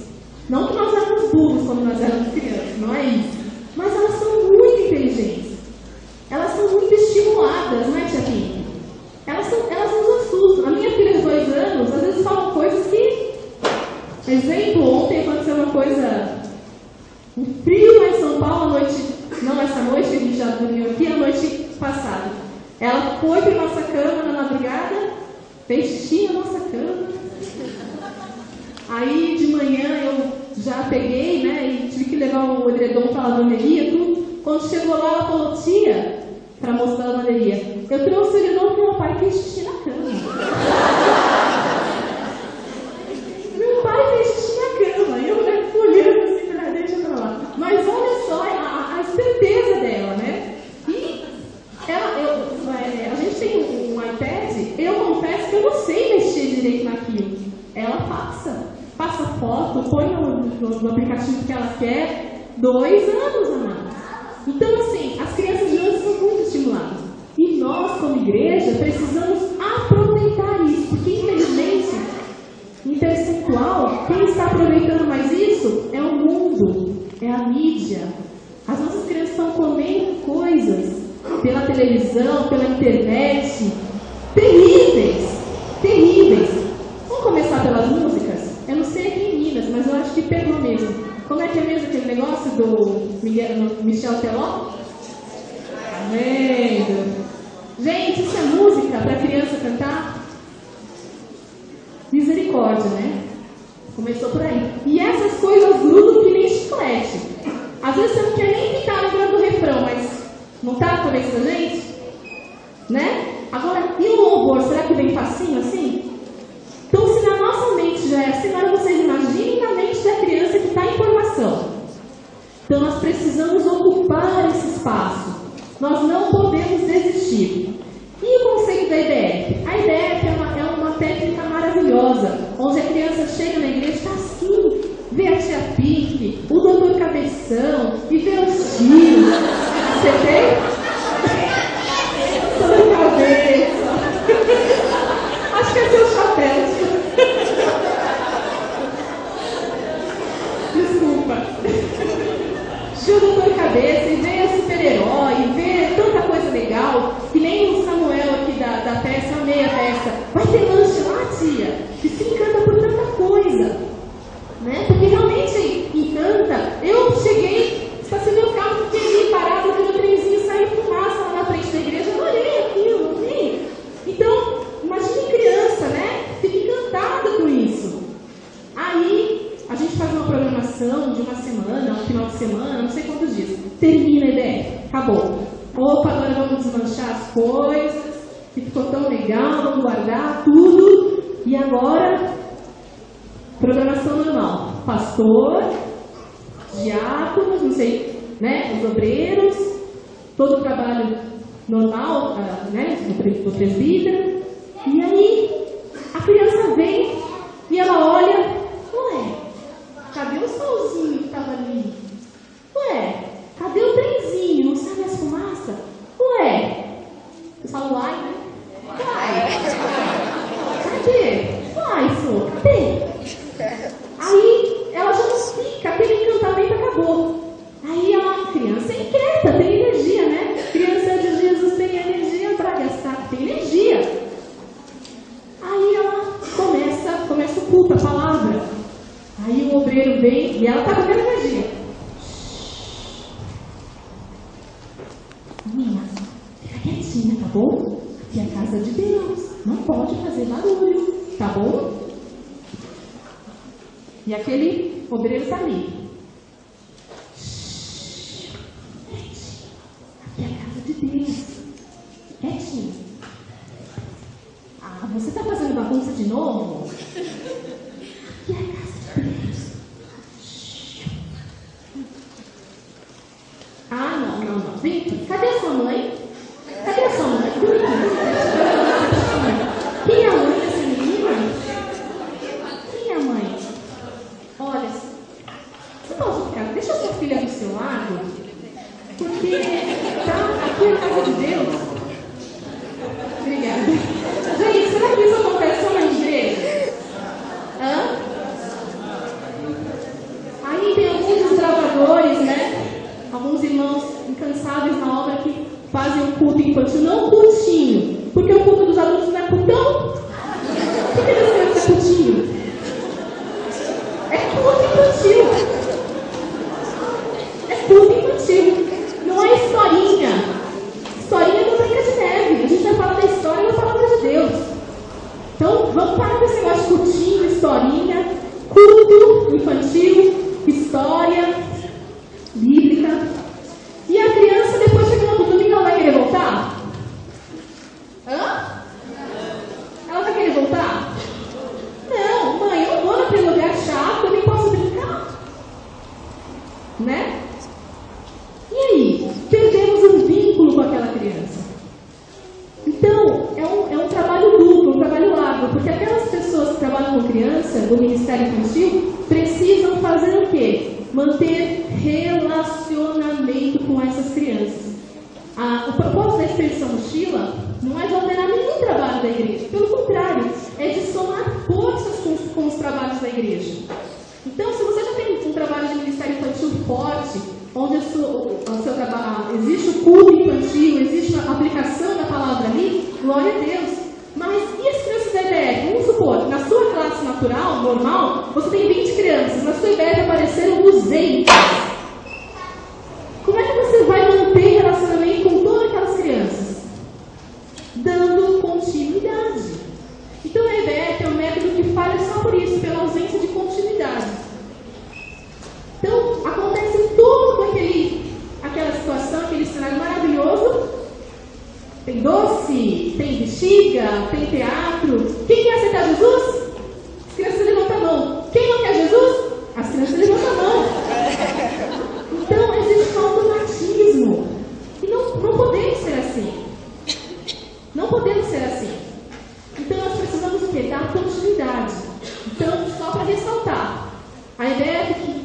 Não que nós éramos burros quando nós éramos crianças, não é isso. Mas elas são muito inteligentes. Elas são muito estimuladas, não é, Tia Pinto? Elas nos assustam. A minha filha de 2 anos, às vezes falam coisas que... Exemplo, ontem aconteceu uma coisa... Um frio lá em São Paulo, à noite... Não essa noite, a gente já dormiu aqui, a noite passada. Ela foi para a nossa cama na madrugada, fez xixi na nossa cama. Aí de manhã eu já peguei, né, e tive que levar o edredom para a lavanderia, tudo. Quando chegou lá, ela falou, tia, para a moça da lavanderia, eu trouxe o edredom porque meu pai fez xixi na cama. Meu pai fez xixi na cama. E eu olhando assim, deixa pra lá. Mas olha só a esperteza dela, né? E a gente tem um iPad, eu confesso que eu não sei mexer direito naquilo. Ela passa foto, põe no aplicativo que ela quer, 2 anos, amado. Então, assim, as crianças de hoje são muito estimuladas. E nós, como igreja, precisamos aproveitar isso, porque, infelizmente, em percentual, quem está aproveitando mais isso é o mundo, é a mídia. As nossas crianças estão comendo coisas pela televisão, pela internet, terríveis, terríveis. Vamos começar pelas músicas? Eu não sei aqui em Minas, mas eu acho que pegou mesmo. Como é que é mesmo aquele negócio do Michel Teló? Tá vendo? Gente, isso é música para criança cantar? Misericórdia, né? Começou por aí. E essas coisas grudam que nem chiclete. Às vezes você não quer nem ficar lembrando do refrão, mas não tá na cabeça da gente? Né? Agora, e o louvor? Será que vem facinho assim? Então, se na nossa mente já é assim, agora vocês imaginem na mente da criança que está em formação. Então, nós precisamos ocupar esse espaço. Nós não podemos desistir. E o conceito tia Pink, o doutor Cabeção e ver os tios. Você tem? Doutor Cabeça. Acho que é seu chapéu. Desculpa. Tio doutor Cabeça e ver super-herói, e ver tanta coisa legal, que nem o Samuel aqui da peça, amei a peça. Vai ter lanche lá, tia? Que se encanta por tanta coisa. Né? Porque realmente encanta. Eu cheguei, estacionei o carro, fiquei ali parado, vendo o trenzinho sair fumaça lá na frente da igreja. Eu olhei aquilo, não vi? Então, imagine criança, né? Fica encantada com isso. Aí, a gente faz uma programação de uma semana, um final de semana, não sei quantos dias. Termina a ideia, acabou. Opa, agora vamos desmanchar as coisas, que ficou tão legal, vamos guardar tudo. E agora, programação normal. Pastor, diáconos, não sei, né, os obreiros, todo o trabalho normal, né, do presbítero. E aí, a criança vem e ela olha, ué, cadê o solzinho que estava ali? Ué, cadê o trenzinho? Não sai mais fumaça? Ué, eu falo uai, né? Uai, cadê? Uai, senhor, cadê? Aí ela já não fica, aquele encantamento acabou. Aí a criança é inquieta, tem energia, né? Criança de Jesus tem energia para gastar, tem energia. Aí ela começa o culto, a palavra. Aí o obreiro vem e ela está com aquela energia. Minha, fica quietinha, tá bom? Aqui é a casa de Deus, não pode fazer barulho, tá bom? E aquele obreiro está ali. Aqui é a casa de Deus. Quietinho. Ah, você está fazendo bagunça de novo? Aqui é a casa de Deus. Ah, não. Vem aqui. Cadê a sua mãe? Cadê a sua mãe? Quem é a mãe dessa menina? Quem é a mãe? Olha, você pode ficar, deixa a sua filha do seu lado, porque tá aqui a casa de Deus. Obrigada. Gente, será que isso acontece só na igreja? Hã? Aí tem alguns desbravadores, né? Alguns irmãos incansáveis na obra que fazem um culto infantil, não curtinho, porque o culto dos adultos não é curtão. Por que eles querem ser curtinho? É culto infantil. É culto infantil. Não é historinha. Historinha não Branca de Neve. A gente vai falar da história da palavra de Deus. Então, vamos parar com esse negócio de curtinho, historinha, culto infantil, história bíblica. E a criança, depois chega no domingo, ela vai querer voltar? Hã? Ela vai querer voltar? Não, mãe, eu não vou naquele lugar chato, eu nem posso brincar. Né? E aí? Perdemos um vínculo com aquela criança. Então, é um trabalho duplo, um trabalho árduo, porque aquelas pessoas que trabalham com criança, do Ministério Infantil, precisam fazer o quê? Manter relacionamento com essas crianças. O propósito da Expedição Mochila não é de ordenar nenhum trabalho da igreja, pelo contrário, é de somar forças com os trabalhos da igreja. Então, se você já tem um trabalho de ministério infantil forte, onde o seu trabalho, existe o culto infantil, existe a aplicação da palavra ali, glória a Deus. Mas e as crianças da IBF? Vamos supor, na sua classe natural, normal, você tem 20 crianças, na sua IBF apareceram 200. Como é que você vai manter relacionamento com todas aquelas crianças? Dando continuidade. Então a IBF é um método que falha só por isso, pela ausência de continuidade. Então, acontece tudo com aquela situação, aquele cenário maravilhoso. Tem doce, tem bexiga, tem teatro. Quem quer aceitar Jesus? As crianças levantam a mão. Quem não quer Jesus? As crianças levantam a mão. Então, existe um automatismo. E não podemos ser assim. Não podemos ser assim. Então, nós precisamos o quê? Dar continuidade. Então, só para ressaltar, a ideia é que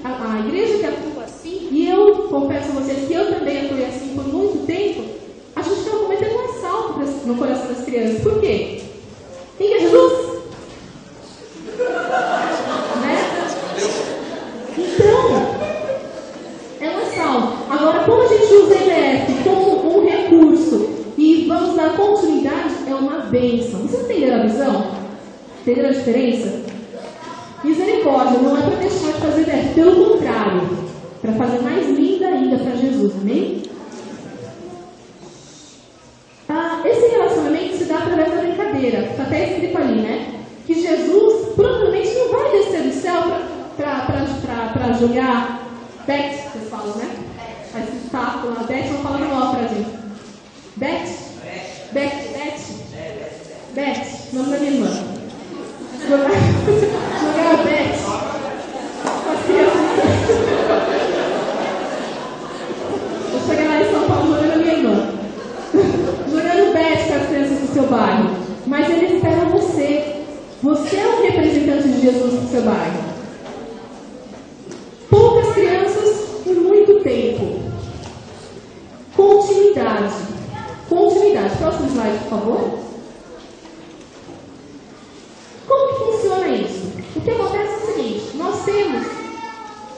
crianças. Por quê? Quem é Jesus? Né? Então, ela salva. Agora, como a gente usa a IBF como um recurso e vamos dar continuidade, é uma bênção. Vocês entenderam a visão? Entenderam a diferença? Misericórdia não é para deixar de fazer IBF, pelo contrário, para fazer mais linda ainda para Jesus, amém? Esse relacionamento se dá através da brincadeira, está até escrito ali, né? Que Jesus provavelmente não vai descer do céu para jogar bet, vocês falam, né? Esse taco lá, bet é uma palavra nova para a gente. Bet? Bet, nome da minha irmã. Jogar bet com as crianças. Vou chegar lá em São Paulo jogando a minha irmã. Jogando bet com as crianças do seu bairro. Mas ele espera você. Você é o representante de Jesus no seu bairro. Poucas crianças por muito tempo. Continuidade. Próximo slide, por favor. Como que funciona isso? O que acontece é o seguinte: nós temos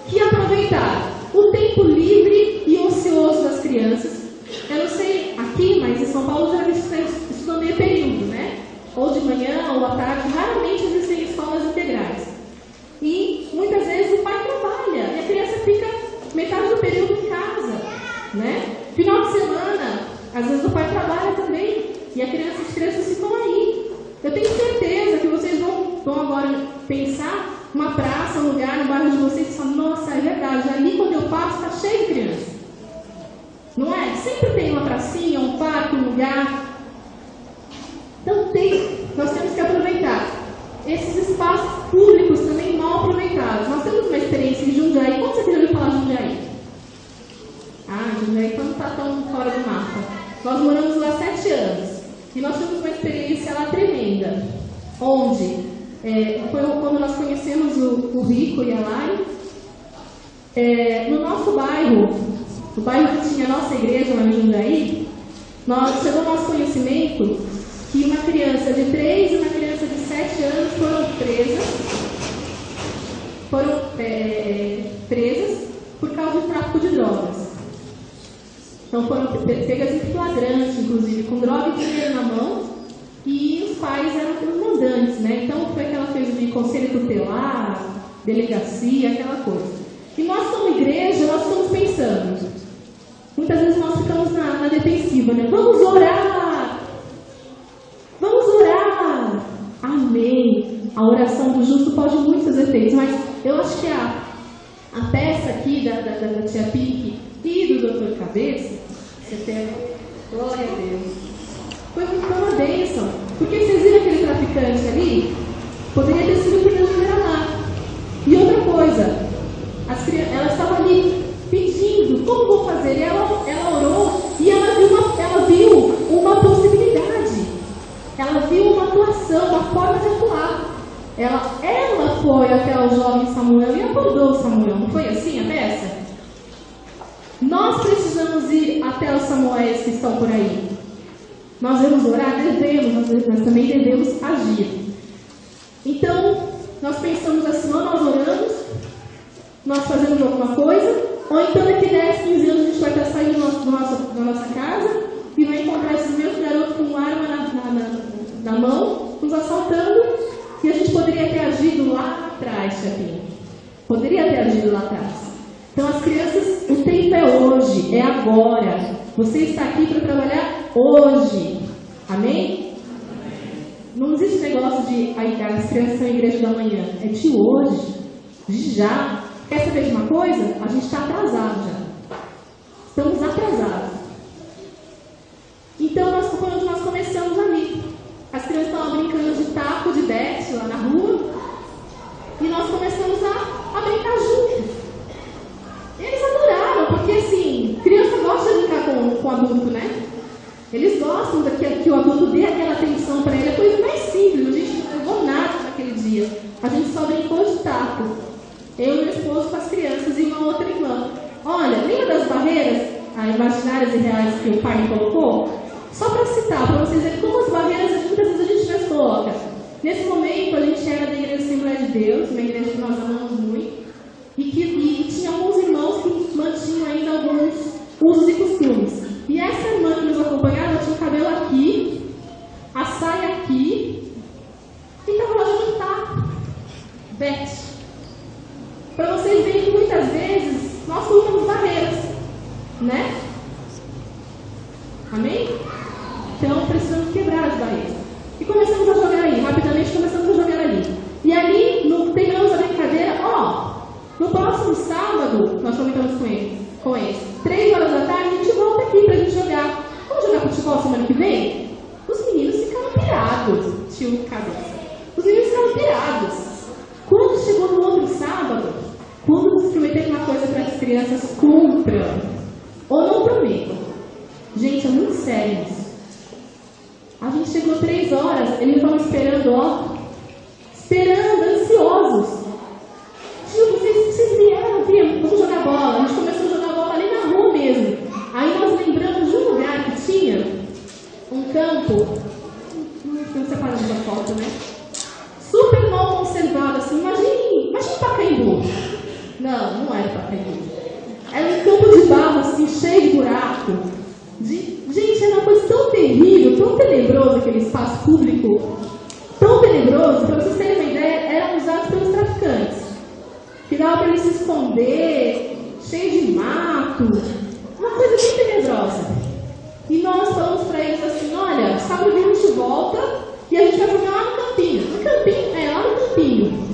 que aproveitar o tempo livre e ocioso das crianças. Eu não sei aqui, mas em São Paulo já estudam meio período, né? Ou de manhã ou à tarde. Raramente existem escolas integrais. E muitas vezes o pai trabalha e a criança fica metade do período em casa, né? Final de semana, às vezes o pai trabalha também e as crianças ficam aí. Eu tenho certeza que vocês vão agora pensar uma praça, um lugar no bairro de vocês e falam: nossa, é verdade, ali quando eu passo está cheio de criança. Não é? Sempre tem uma pracinha, um parque, um lugar. Então nós temos que aproveitar esses espaços públicos também mal aproveitados. Nós temos uma experiência em Jundiaí. Quando você já ouviu falar de Jundiaí? Jundiaí não está tão fora do mapa. Nós moramos lá 7 anos. E nós tivemos uma experiência lá tremenda. Onde foi quando nós conhecemos o Rico e a Lari. No nosso bairro, o bairro que tinha a nossa igreja lá em Jundiaí, chegou ao nosso conhecimento que uma criança de 3 e uma criança de 7 anos foram presas por causa do tráfico de drogas. Então foram pegas em flagrante, inclusive, com droga e dinheiro na mão, e os pais eram os mandantes, né? Então foi aquela coisa de conselho tutelar, delegacia, aquela coisa. E nós, como igreja, nós estamos pensando, muitas vezes nós ficamos na defensiva, né? Vamos orar! Vamos orar! Amém! A oração do justo pode muitos efeitos, mas eu acho que a peça aqui da tia Pique e do Dr. Cabeça, glória a Deus, foi uma bênção. Porque vocês viram aquele traficante ali? Poderia ter sido por Deus lá. E outra coisa, ela estava ali pedindo, como vou fazer? E ela orou e ela viu uma possibilidade. Ela viu uma atuação, uma forma de atuar. Ela foi até o jovem Samuel e acordou Samuel. Não foi assim a peça? Nós precisamos ir até os Samuéis que estão por aí. Nós devemos orar? Devemos, nós também devemos agir. Então, nós pensamos assim: ou nós oramos, nós fazemos alguma coisa, ou então daqui 10, 15 anos a gente vai estar saindo da nossa casa e vai encontrar esses mesmos garotos com uma arma na mão, nos assaltando, e a gente poderia ter agido lá atrás, Chapinha. Poderia ter agido lá atrás. Então as crianças, o tempo é hoje, é agora. Você está aqui para trabalhar hoje. Amém? Não existe negócio de as crianças são a igreja da manhã. É de hoje, de já. Quer saber de uma coisa? A gente está atrasado já. Estamos atrasados. Então foi onde nós começamos ali. As crianças estavam brincando de taco, de bet lá na rua. E nós começamos a brincar juntos. Eles adoraram, porque assim, criança gosta de brincar com o adulto, né? Eles gostam que o adulto dê aquela atenção para ele. É a coisa mais simples, a gente não levou nada naquele dia. A gente só brincou de taco. Eu e meu esposo com as crianças e uma outra irmã. Olha, lembra das barreiras imaginárias e reais que o pai colocou? Só para citar, para vocês verem como as barreiras muitas vezes a gente mesmo coloca. Nesse momento, a gente era da Igreja Assembleia de Deus, uma igreja que nós amamos muito, e tinha alguns irmãos que mantinham ainda alguns usos e costumes. E essa irmã que nos acompanhava tinha o cabelo aqui, a saia aqui, e estava lá de jantar. Beth. Para vocês verem que muitas vezes nós colocamos barreiras, né? Amém? Então precisamos quebrar as barreiras. E começamos a jogar ali, rapidamente começamos a jogar ali. E ali, terminamos a brincadeira, no próximo sábado, nós comentamos com eles, 3 horas da tarde, a gente volta aqui pra gente jogar. Vamos jogar futebol semana que vem? Os meninos ficaram pirados, tio cabeça. Os meninos ficaram pirados. Quando chegou no outro sábado, quando nos prometeram uma coisa para as crianças, cumpram. Ou não prometam. Gente, é muito sério isso. A gente chegou 3 horas, eles estavam esperando, ansiosos. Tio, vocês vieram, vamos jogar bola. A gente começou a jogar bola ali na rua mesmo. Aí nós lembramos de um lugar que tinha um campo, não separamos a foto, né? Super mal conservado, assim, imagine Pacaembu. Não era Pacaembu. Era um campo de barro, assim, cheio de buraco. Gente, era uma coisa tão terrível, tão tenebrosa aquele espaço público, tão tenebroso, para vocês terem uma ideia, eram usados pelos traficantes, que dava para eles se esconder, cheio de mato, uma coisa bem tenebrosa. E nós falamos para eles assim, olha, sábado a gente volta e a gente vai jogar lá no campinho. Lá no campinho.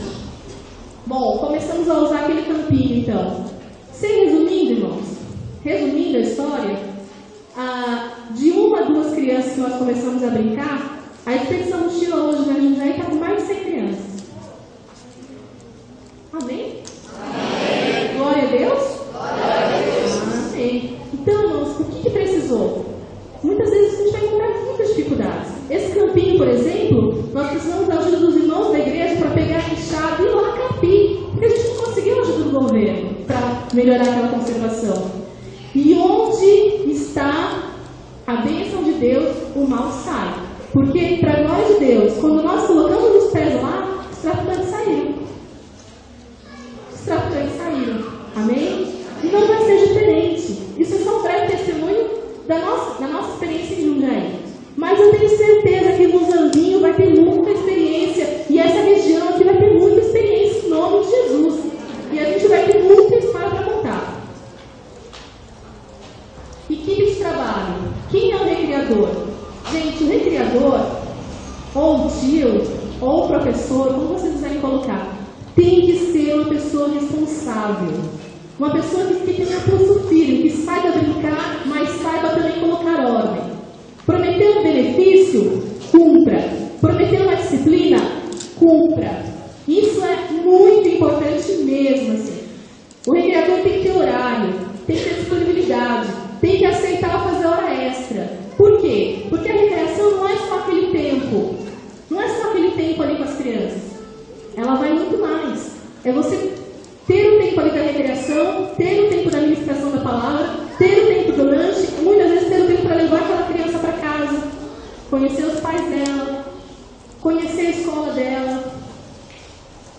Bom, começamos a usar aquele campinho então. Resumindo, irmãos, resumindo a história, de 1 a 2 crianças que nós começamos a brincar, a expedição mochila hoje na Jundiaí está com mais de 100 crianças. Amém? Amém. Glória a Deus? Glória a Deus. Amém. Então, irmãos, o que precisou? Muitas vezes a gente vai encontrar muitas dificuldades. Esse campinho, por exemplo, nós precisamos da ajuda dos irmãos da igreja para pegar a enxada e ir lá capir, porque a gente não conseguiu a ajuda do governo para melhorar aquela conservação. E onde está a bênção de Deus, o mal sai. Porque, para nós de Deus, quando nós colocamos os pés lá, os traficantes saíram. Amém? E não vai ser diferente. Isso é só um breve testemunho da nossa experiência em Jundiaí. Mas eu tenho certeza que o Muzambinho vai ter muita experiência. E essa região aqui vai ter muita experiência em nome de Jesus. E a gente vai ter muita história para contar. Equipe de trabalho. Quem é o recreador? Gente, o recreador, ou o tio, ou o professor, como vocês quiserem colocar, tem que ser uma pessoa responsável. Uma pessoa que tenha pulso firme, que saiba brincar, mas saiba também colocar ordem. Prometeu um benefício? Cumpra. Prometeu uma disciplina? Cumpra. Isso é muito importante mesmo, assim. O recreador tem que ter horário, tem que ter disponibilidade, tem que aceitar fazer hora extra. Por quê? Porque a recreação não é só aquele tempo. Não é só aquele tempo ali com as crianças. Ela vai muito mais. É você ter o tempo ali da recreação, ter o tempo da ministração da palavra, ter o tempo do lanche, muitas vezes ter o tempo para levar aquela criança para casa, conhecer os pais dela, conhecer a escola dela.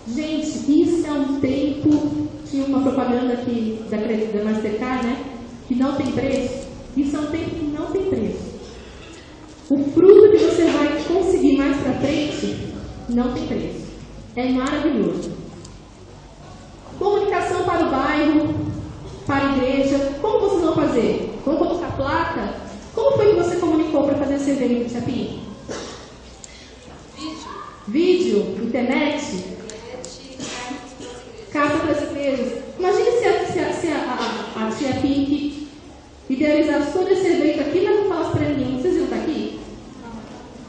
Gente, isso é um tempo. Tinha uma propaganda aqui da Mastercard, né? Que não tem preço. Isso é um tempo que não tem preço. O fruto que você vai conseguir mais para frente não tem preço. É maravilhoso. Comunicação para o bairro, para a igreja. Como vocês vão fazer? Vão colocar placa? Como foi que você comunicou para fazer esse evento de Chapim? Vídeo, internet, carta para as igrejas. Imagine se a tia Pink idealizasse todo esse evento aqui, mas não falasse para ninguém. Vocês iam estar aqui?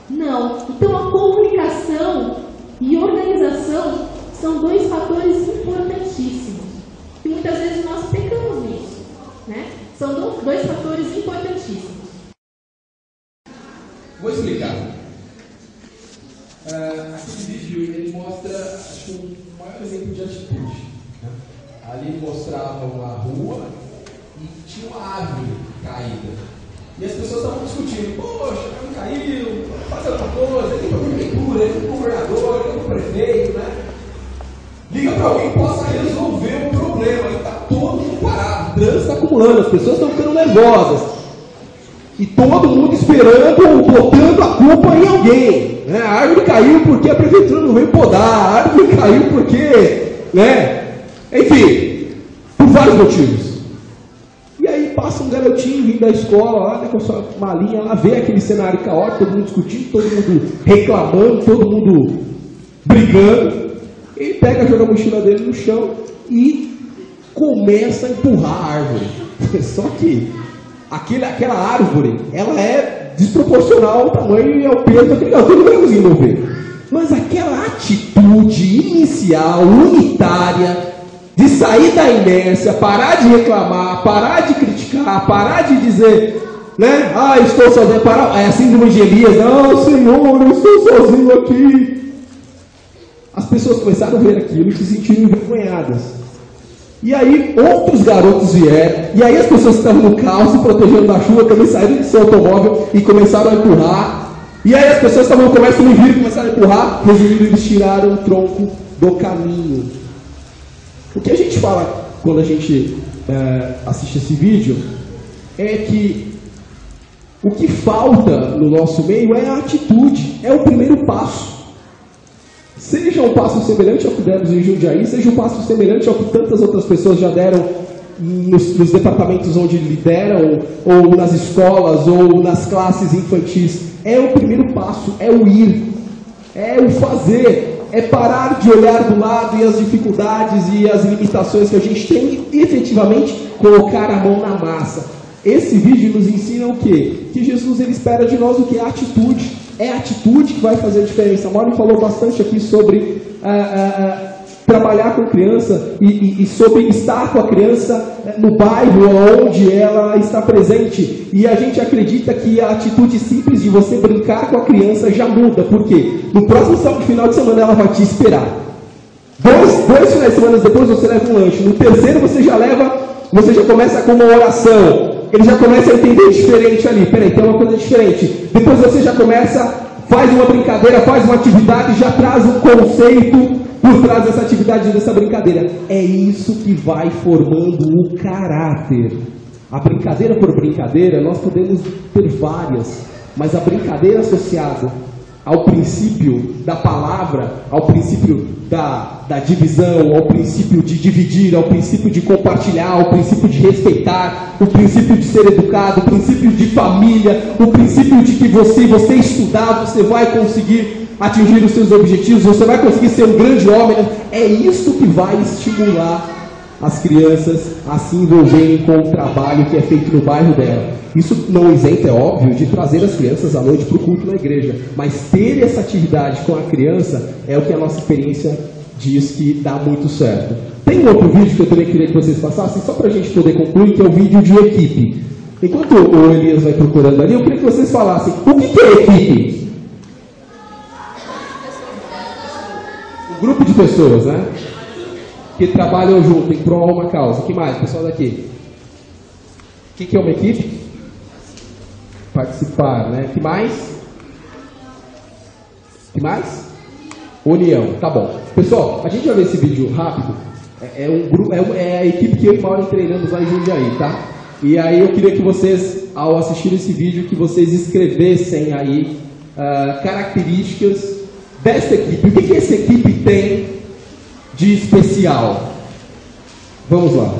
Não. Então a comunicação e organização são 2 fatores importantíssimos. E muitas vezes nós pecamos nisso, né? São 2 fatores importantíssimos. Vou explicar. Aquele vídeo ele mostra, acho que o maior exemplo de atitude. Né? Ali mostrava uma rua e tinha uma árvore caída. E as pessoas estavam discutindo, poxa, não caiu, faz alguma coisa, liga para a prefeitura, liga para o governador, liga para o prefeito, né? Liga para alguém que possa resolver o problema. E está todo mundo parado, o trânsito está acumulando, as pessoas estão ficando nervosas. E todo mundo esperando, botando a culpa em alguém. Né? A árvore caiu porque a prefeitura não veio podar, a árvore caiu porque, né? Enfim, por vários motivos. E aí passa um garotinho vindo da escola lá, né, com a sua malinha lá, vê aquele cenário caótico, todo mundo discutindo, todo mundo reclamando, todo mundo brigando. Ele pega, joga a mochila dele no chão e começa a empurrar a árvore. Só que aquela árvore, ela é desproporcional ao tamanho e ao peso daquele garoto, ele não vai conseguir mover. Mas aquela atitude inicial, unitária, de sair da inércia, parar de reclamar, parar de criticar, parar de dizer, né? Ah, estou sozinho, parar, é a síndrome de Elias, não, Senhor, eu estou sozinho aqui. As pessoas começaram a ver aquilo e se sentiram envergonhadas. E aí outros garotos vieram, e aí as pessoas que estavam no carro se protegendo da chuva também saíram do seu automóvel e começaram a empurrar. E aí as pessoas que estavam no comércio me viram e começaram a empurrar, resumindo, eles tiraram o tronco do caminho. O que a gente fala quando a gente assiste esse vídeo é que o que falta no nosso meio é a atitude, é o primeiro passo. Seja um passo semelhante ao que demos em Jundiaí, seja um passo semelhante ao que tantas outras pessoas já deram nos departamentos onde lideram, ou nas escolas, ou nas classes infantis. É o primeiro passo, é o ir, é o fazer, é parar de olhar do lado e as dificuldades e as limitações que a gente tem e efetivamente colocar a mão na massa. Esse vídeo nos ensina o quê? Que Jesus ele espera de nós o que? A atitude. É a atitude que vai fazer a diferença. A Maureen falou bastante aqui sobre trabalhar com criança e sobre estar com a criança no bairro onde ela está presente. E a gente acredita que a atitude simples de você brincar com a criança já muda. Por quê? No próximo final de semana ela vai te esperar. Dois finais de semana depois você leva um lanche. No terceiro você já começa com uma oração. Ele já começa a entender diferente ali. Peraí, tem uma coisa diferente. Depois você já começa, faz uma brincadeira, faz uma atividade, já traz um conceito por trás dessa atividade, dessa brincadeira. É isso que vai formando o caráter. A brincadeira por brincadeira, nós podemos ter várias, mas a brincadeira associada ao princípio da palavra, ao princípio da divisão, ao princípio de dividir, ao princípio de compartilhar, ao princípio de respeitar, o princípio de ser educado, o princípio de família, o princípio de que você estudar, você vai conseguir atingir os seus objetivos, você vai conseguir ser um grande homem. É isso que vai estimular as crianças a se envolverem com o trabalho que é feito no bairro dela. Isso não isenta, é óbvio, de trazer as crianças à noite para o culto na igreja. Mas ter essa atividade com a criança é o que a nossa experiência diz que dá muito certo. Tem um outro vídeo que eu também queria que vocês passassem, só para a gente poder concluir, que é o vídeo de equipe. Enquanto o Elias vai procurando ali, eu queria que vocês falassem, o que é equipe? Um grupo de pessoas, né? Que trabalham junto em prol de uma causa. O que mais, pessoal daqui? O que é uma equipe? Participar, né? O que mais? O que mais? União, tá bom. Pessoal, a gente vai ver esse vídeo rápido. É a equipe que eu e Mauro treinamos lá em Jundiaí, tá? E aí eu queria que vocês, ao assistir esse vídeo, que vocês escrevessem aí características dessa equipe. O que essa equipe tem de especial? Vamos lá.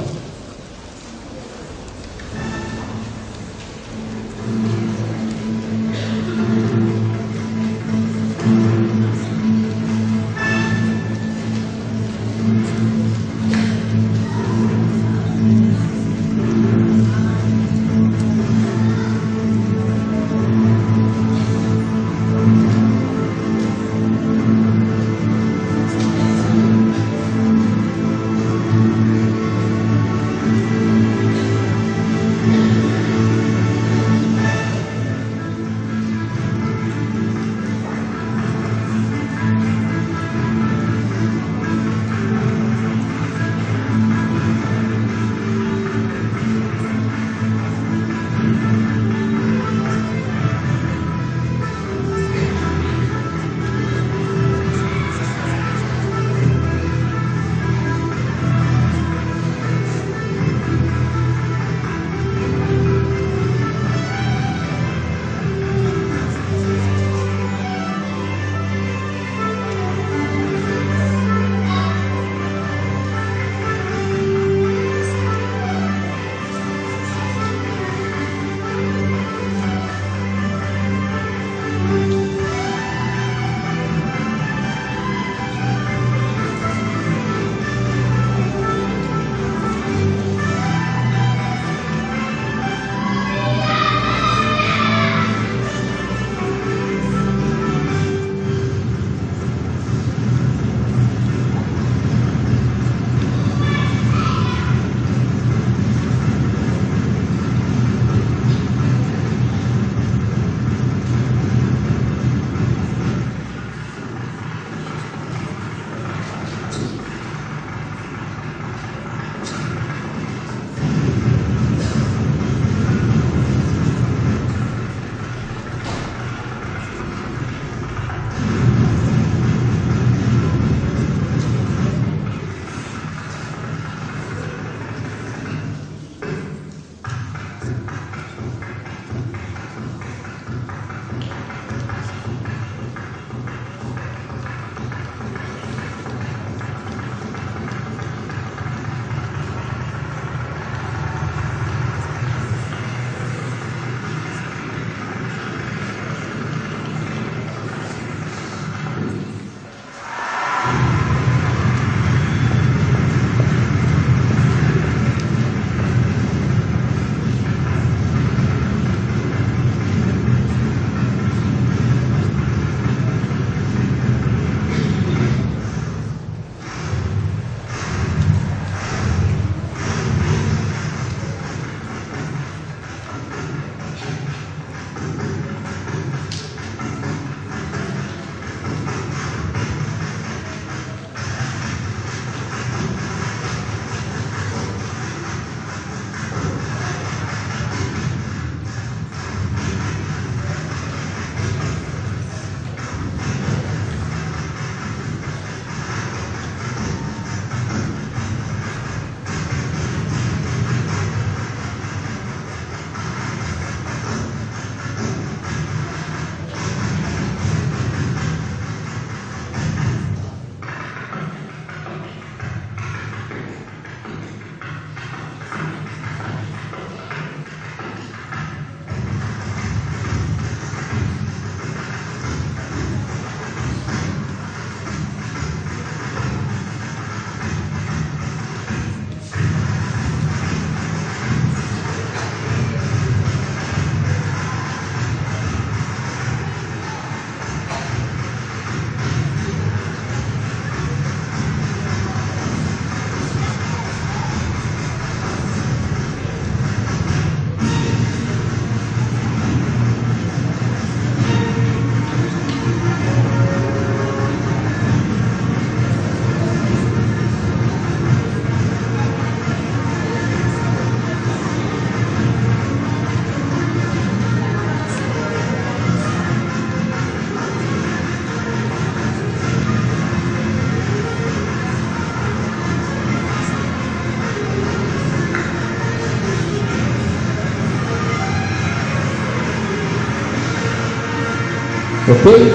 Ok?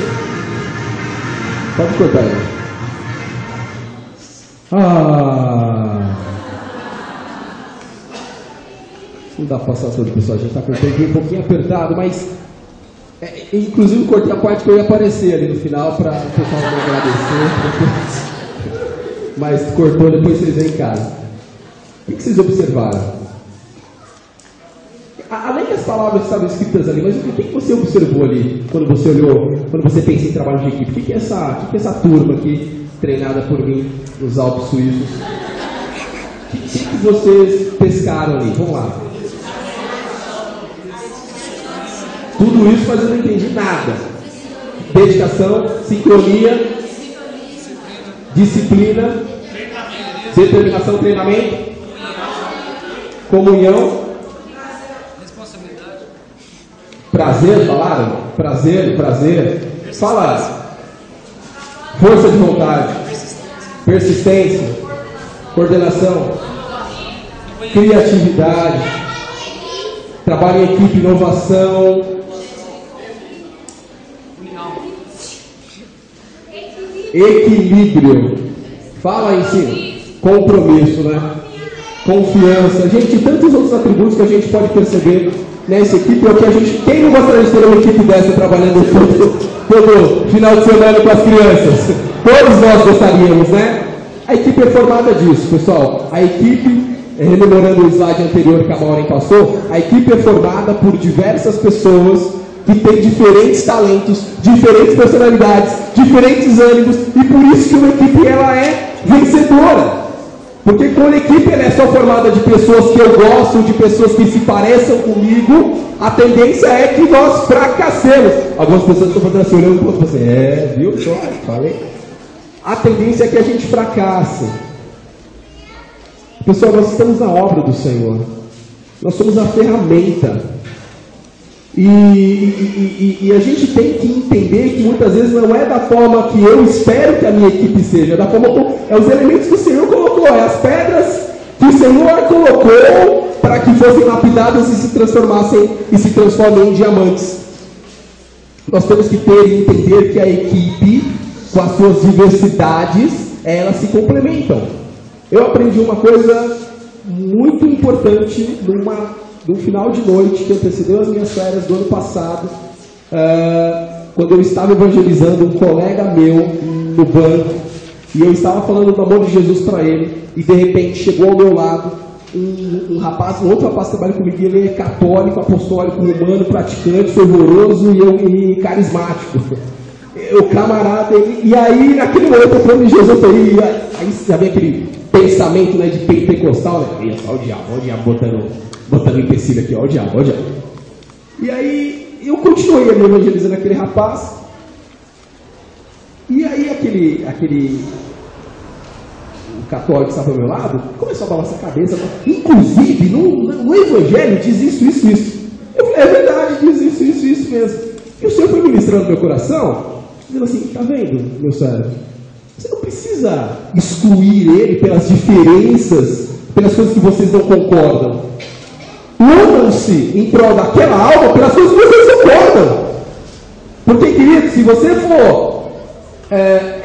Pode cortar aí. Não dá para passar tudo, pessoal. A gente está com o tempo um pouquinho apertado, mas inclusive cortei a parte que eu ia aparecer ali no final para o pessoal me agradecer. Mas cortou, depois vocês vêm em casa. O que vocês observaram? Além das palavras que estavam escritas ali, mas o que você observou ali quando você olhou, quando você pensa em trabalho de equipe? O que é essa turma aqui, treinada por mim nos Alpes Suíços? O que vocês pescaram ali? Vamos lá. Tudo isso, mas eu não entendi nada. Dedicação, sincronia, disciplina, determinação, treinamento, comunhão, prazer, falaram? Prazer. Fala. Força de vontade, persistência, coordenação, criatividade, trabalho em equipe, inovação, equilíbrio. Fala aí, sim. Compromisso, né? Confiança. Gente, tantos outros atributos que a gente pode perceber nessa equipe. É o que a gente. Quem não gostaria de ter uma equipe dessa trabalhando todo final de semana com as crianças? Todos nós gostaríamos, né? A equipe é formada disso, pessoal. A equipe, rememorando o slide anterior que a Maureen passou, a equipe é formada por diversas pessoas que têm diferentes talentos, diferentes personalidades, diferentes ânimos, e por isso que uma equipe ela é vencedora. Porque quando a equipe ela é só formada de pessoas que eu gosto, de pessoas que se pareçam comigo, a tendência é que nós fracassemos. Algumas pessoas estão fazendo assim, olhando para o outro, assim, viu só, falei. A tendência é que a gente fracasse. Pessoal, nós estamos na obra do Senhor. Nós somos a ferramenta. E a gente tem que entender que muitas vezes não é da forma que eu espero que a minha equipe seja, é da forma como é os elementos que o Senhor colocou, é as pedras que o Senhor colocou para que fossem lapidadas e se transformassem e se transformem em diamantes. Nós temos que ter e entender que a equipe, com as suas diversidades, elas se complementam. Eu aprendi uma coisa muito importante no final de noite que antecedeu as minhas férias do ano passado, quando eu estava evangelizando um colega meu no banco, e eu estava falando do amor de Jesus para ele, e de repente chegou ao meu lado um outro rapaz que trabalha comigo, ele é católico, apostólico, romano, praticante, fervoroso e carismático. O camarada, e aí naquele momento eu falei de Jesus para ele, aí já vem aquele pensamento, né, de pentecostal, né? Olha só o diabo botando empecilho aqui, ó o diabo. E aí eu continuei me evangelizando aquele rapaz, e aí aquele católico que estava ao meu lado começou a balançar a cabeça, inclusive no evangelho diz isso. Eu falei, é verdade, diz isso mesmo. E o Senhor foi ministrando no meu coração, dizendo assim, tá vendo, meu cérebro? Você não precisa excluir ele pelas diferenças, pelas coisas que vocês não concordam. Unam-se em prol daquela alma pelas coisas que vocês concordam. Porque, querido, se você for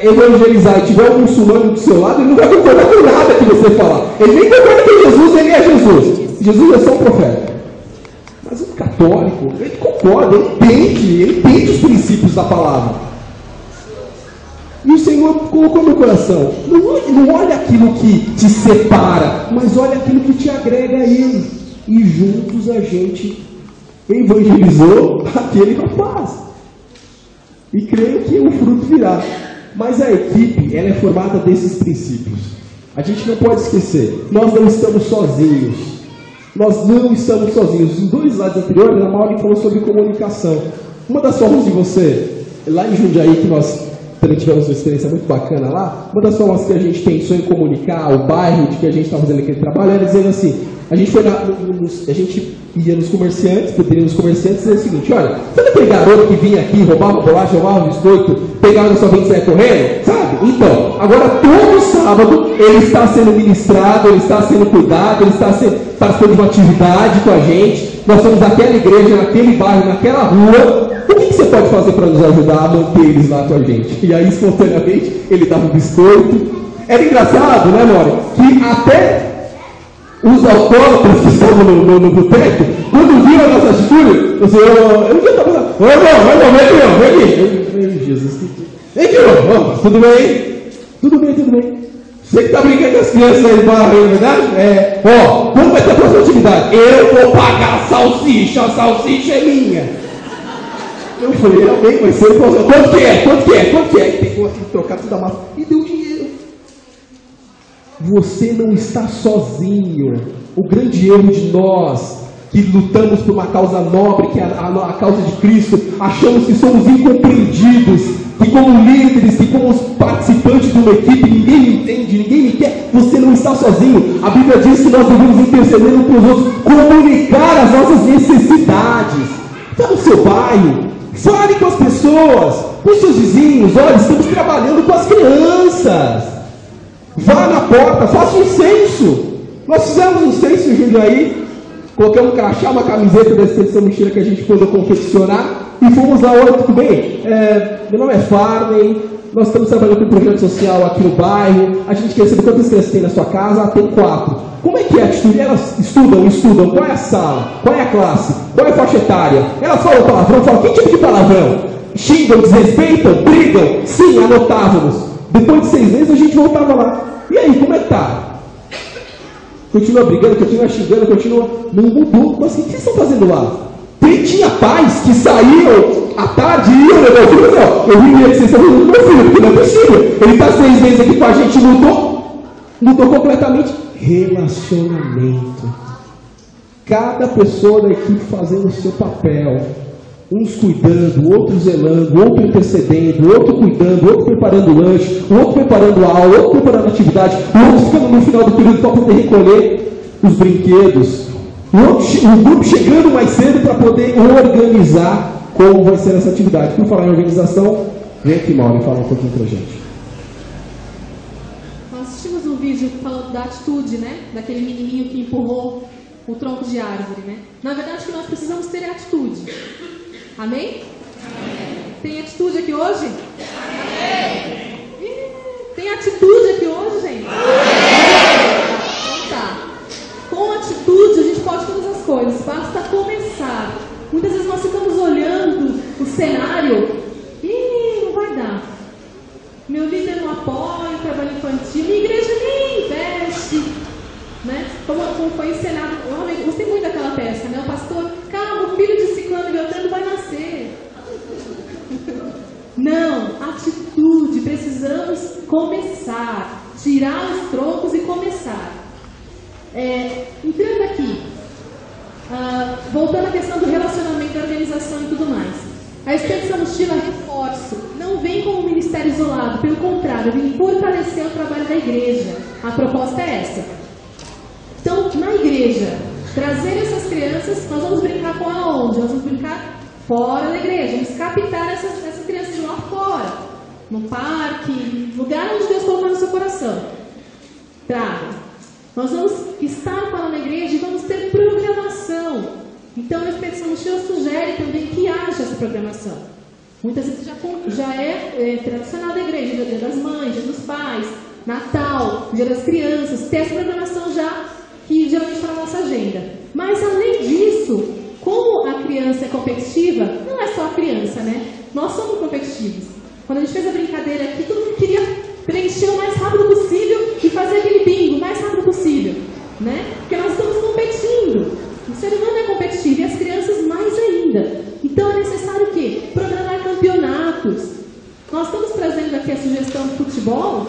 evangelizar e tiver um muçulmano do seu lado, ele não vai concordar com nada que você falar. Ele nem concorda com Jesus, ele é Jesus. Jesus é só um profeta. Mas o católico, ele concorda, ele entende os princípios da palavra. E o Senhor colocou no meu coração, não olha aquilo que te separa, mas olha aquilo que te agrega a Ele. E juntos a gente evangelizou aquele rapaz. E creio que o fruto virá. Mas a equipe, ela é formada desses princípios. A gente não pode esquecer, nós não estamos sozinhos. Nós não estamos sozinhos. Em 2 slides anteriores, a Maureen falou sobre comunicação. Uma das formas de você, lá em Jundiaí, que nós também tivemos uma experiência muito bacana lá, uma das formas que a gente pensou em comunicar o bairro de que a gente está fazendo aquele trabalho era dizendo assim, a gente ia nos comerciantes, poderia nos comerciantes dizer o seguinte, olha, sabe aquele garoto que vinha aqui, roubava bolacha, roubava biscoito, pegava na sua frente e saia correndo? Sabe? Então, agora todo sábado ele está sendo ministrado, ele está sendo cuidado, ele está participando de uma atividade com a gente, nós somos naquela igreja, naquele bairro, naquela rua, o que você pode fazer para nos ajudar a manter eles lá com a gente? E aí, espontaneamente, ele dava um biscoito. Era engraçado, né, Mori? Que até os alcoólatras que estavam no boteco, quando viram a nossa atitude, eu já estava lá, ô irmão, vem aqui. Jesus, vem aqui, irmão, tudo bem? Tudo bem. Você que está brincando com as crianças aí, não é verdade? Quando vai ter a próxima atividade? Eu vou pagar a salsicha é minha. Eu falei, realmente, vai ser quanto que é? E pegou aqui, trocar tudo da massa e deu dinheiro. Você não está sozinho. O grande erro de nós que lutamos por uma causa nobre, que é a causa de Cristo, achamos que somos incompreendidos, que como líderes, que como participantes de uma equipe, ninguém me entende, ninguém me quer. Você não está sozinho. A Bíblia diz que nós devemos interceder uns para os outros, comunicar as nossas necessidades. Está no seu bairro, fale com as pessoas, com os seus vizinhos. Olha, estamos trabalhando com as crianças. Vá na porta, faça um censo. Nós fizemos um censo em Jundiaí, colocamos um crachá, uma camiseta da extensão mochila que a gente pôde confeccionar e fomos lá. Olha, tudo bem? Meu nome é Farney, nós estamos trabalhando com um projeto social aqui no bairro. A gente quer saber quantas crianças tem na sua casa. Tem 4. Como é que é a atitude? Elas estudam? Qual é a sala? Qual é a classe? Qual é a faixa etária? Elas falam palavrão? Falam que tipo de palavrão? Xingam, desrespeitam, brigam? Sim, anotávamos. Depois de 6 meses a gente voltava lá. E aí, como é que tá? Continua brigando, continua xingando, não mudou. Mas o que vocês estão fazendo lá? Tinha pais que saíam à tarde e iam levar o filho. Eu vi que vocês estão fazendo com meu filho, porque não é possível. Ele está 6 meses aqui com a gente, mudou completamente. Relacionamento. Cada pessoa da equipe fazendo o seu papel. Uns cuidando, outros zelando, outro intercedendo, outro cuidando, outro preparando o lanche, outro preparando a aula, outro preparando a atividade, outro ficando no final do período para poder recolher os brinquedos, o grupo chegando mais cedo para poder organizar como vai ser essa atividade. Por falar em organização, vem aqui, Mauro, e fala um pouquinho para a gente. Nós assistimos um vídeo falando da atitude, né? Daquele menininho que empurrou o tronco de árvore, né? Na verdade, o que nós precisamos ter é atitude. Amém? Amém. Tem atitude aqui hoje? Amém. Tem atitude aqui hoje, gente? Amém. Então tá. Com atitude a gente pode todas as coisas. Basta começar. Muitas vezes nós ficamos olhando o cenário e não vai dar. Meu líder não apoia o trabalho infantil. Minha igreja nem investe. Né? Como foi ensinado, eu gostei muito daquela peça, né? O pastor, calma, o filho de Ciclano e Beltrano vai nascer. Não, atitude, precisamos começar, tirar os troncos e começar. Entrando aqui, voltando à questão do relacionamento, da organização e tudo mais. A Expedição Mochila, reforço, não vem como um ministério isolado, pelo contrário, vem fortalecer o trabalho da igreja. A proposta é essa. Então, na igreja, trazer essas crianças, nós vamos brincar com ela onde? Nós vamos brincar fora da igreja, vamos captar essas crianças de lá fora, no parque, lugar onde Deus colocar no seu coração. Traga. Nós vamos estar com ela na igreja e vamos ter programação. Então, a Expedição Mochila sugere também que haja essa programação. Muitas vezes já é tradicional da igreja, Dia das Mães, Dia dos Pais, Natal, Dia das Crianças, ter essa programação já que geralmente está na nossa agenda. Mas, além disso, como a criança é competitiva, não é só a criança, né? Nós somos competitivos. Quando a gente fez a brincadeira aqui, todo mundo queria preencher o mais rápido possível e fazer aquele bingo o mais rápido possível, né? Porque nós estamos competindo. O ser humano é competitivo e as crianças mais ainda. Então, é necessário o quê? Programar campeonatos. Nós estamos trazendo aqui a sugestão de futebol,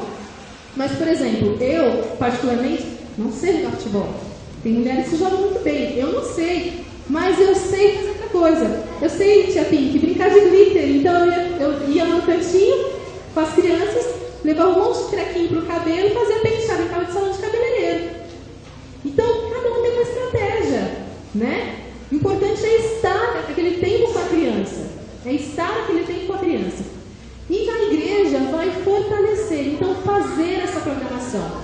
mas, por exemplo, eu, particularmente, não sei jogar futebol. Tem mulheres que jogam muito bem. Eu não sei. Mas eu sei fazer outra coisa. Eu sei, tia Pink, brincar de glitter. Então eu ia no cantinho com as crianças, levava um monte de trequinho pro cabelo e fazia penteado em casa de salão de cabeleireiro. Então, cada um tem uma estratégia, né? O importante é estar aquele tempo com a criança. É estar aquele tempo com a criança. E na igreja vai fortalecer. Então, fazer essa programação.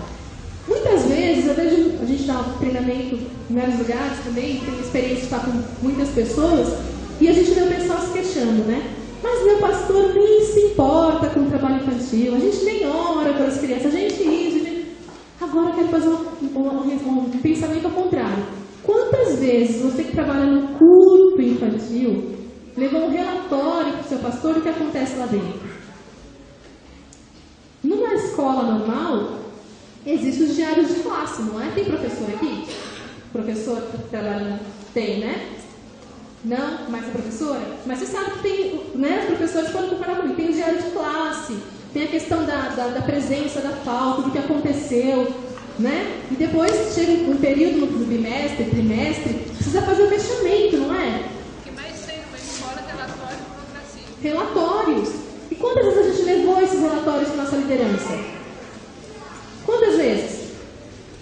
Muitas vezes, eu vejo, a gente dá treinamento em vários lugares também, tem experiência de estar com muitas pessoas, E a gente vê o pessoal se queixando, né? Mas meu pastor nem se importa com o trabalho infantil, a gente nem ora pelas crianças, a gente isso. Agora eu quero fazer um pensamento ao contrário. Quantas vezes você que trabalha no culto infantil levou um relatório para o seu pastor do que acontece lá dentro? Numa escola normal, existem os diários de classe, não é? Tem professor aqui? Professor que trabalha, tem, né? Não? Mas é professora? Mas você sabe que tem, né? Os professores podem comparar comigo. Tem o diário de classe, tem a questão da presença, da falta, do que aconteceu, né? E depois chega um período no bimestre, trimestre, precisa fazer o fechamento, não é? O que mais tem numa escola é relatório de burocracia. Relatórios. E quantas vezes a gente levou esses relatórios para nossa liderança? Quantas vezes?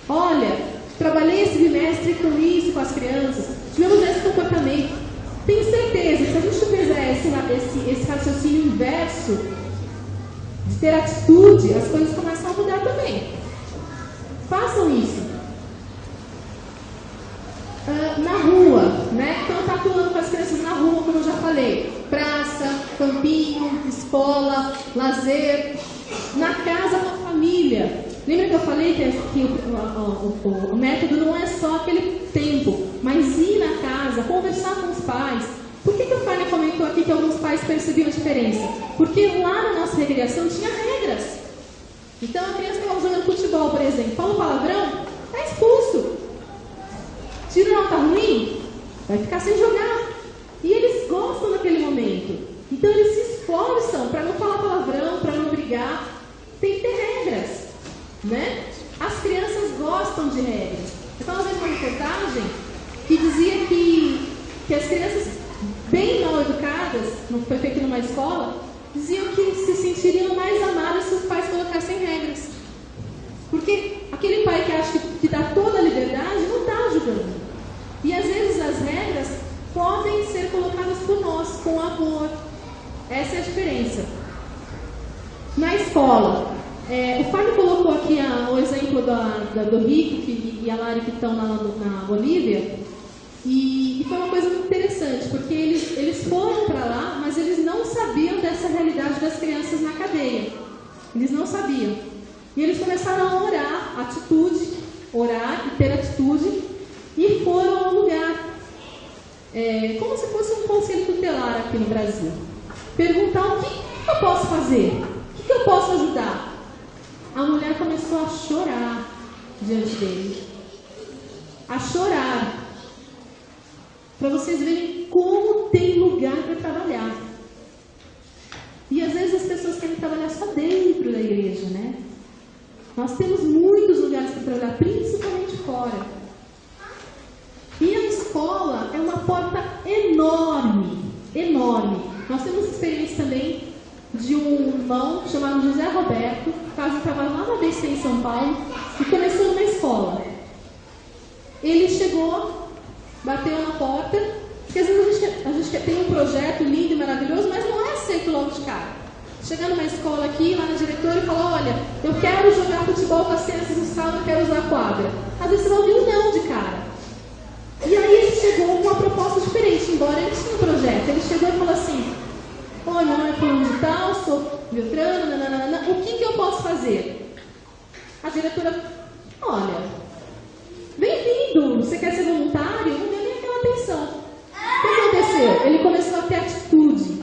Olha, trabalhei esse bimestre com isso, com as crianças, tivemos esse comportamento. Tenho certeza que se a gente fizer esse raciocínio inverso, de ter atitude, as coisas começam a mudar também. Façam isso. Na rua, né? Então está atuando com as crianças na rua, como eu já falei. Praça, campinho, escola, lazer. Na casa com a família. Lembra que eu falei que o método não é só aquele tempo, mas ir na casa, conversar com os pais. Por que o Fábio comentou aqui que alguns pais percebiam a diferença? Porque lá na nossa recreação tinha regras. Então a criança estava jogando futebol, por exemplo, fala um palavrão, está expulso. Tira nota ruim, vai ficar sem jogar. E eles gostam daquele momento. Então eles se esforçam para não falar palavrão, para não brigar. Tem que ter regras, né? As crianças gostam de regras. Eu estava vendo uma reportagem que dizia que as crianças bem mal educadas, foi feito numa escola, diziam que se sentiriam mais amadas se os pais colocassem regras. Porque aquele pai que acha que dá toda a liberdade não está ajudando. E às vezes as regras podem ser colocadas por nós, com amor. Essa é a diferença. Na escola, o Fábio colocou aqui o exemplo do Rico e a Lari que estão na Bolívia. E foi uma coisa muito interessante, porque eles foram para lá, mas eles não sabiam dessa realidade das crianças na cadeia. Eles não sabiam. E eles começaram a orar e ter atitude, e foram a um lugar, como se fosse um conselho tutelar aqui no Brasil. Perguntar o que eu posso fazer, o que eu posso ajudar. A mulher começou a chorar diante dele. A chorar. Para vocês verem como tem lugar para trabalhar. E às vezes as pessoas querem trabalhar só dentro da igreja, né? Nós temos muitos lugares para trabalhar, principalmente fora. E a escola é uma porta enorme, enorme. Nós temos experiência também de um irmão chamado José Roberto, que faz um trabalho lá na ABC em São Paulo, e começou numa escola. Ele chegou, bateu na porta, porque às vezes a gente tem um projeto lindo e maravilhoso, mas não é aceito logo de cara. Chegar numa escola aqui, lá na diretora, e falar, olha, eu quero jogar futebol com as crianças no sábado, eu quero usar a quadra. Às vezes você vai ouvir um não de cara. E aí ele chegou com uma proposta diferente, embora ele tinha um projeto. Ele chegou e falou assim, olha, meu nome é fulano de tal, sou Beltrano, nananana, o que eu posso fazer? A diretora, olha, bem-vindo, você quer ser voluntário? Não deu nem aquela atenção. O que aconteceu? Ele começou a ter atitude.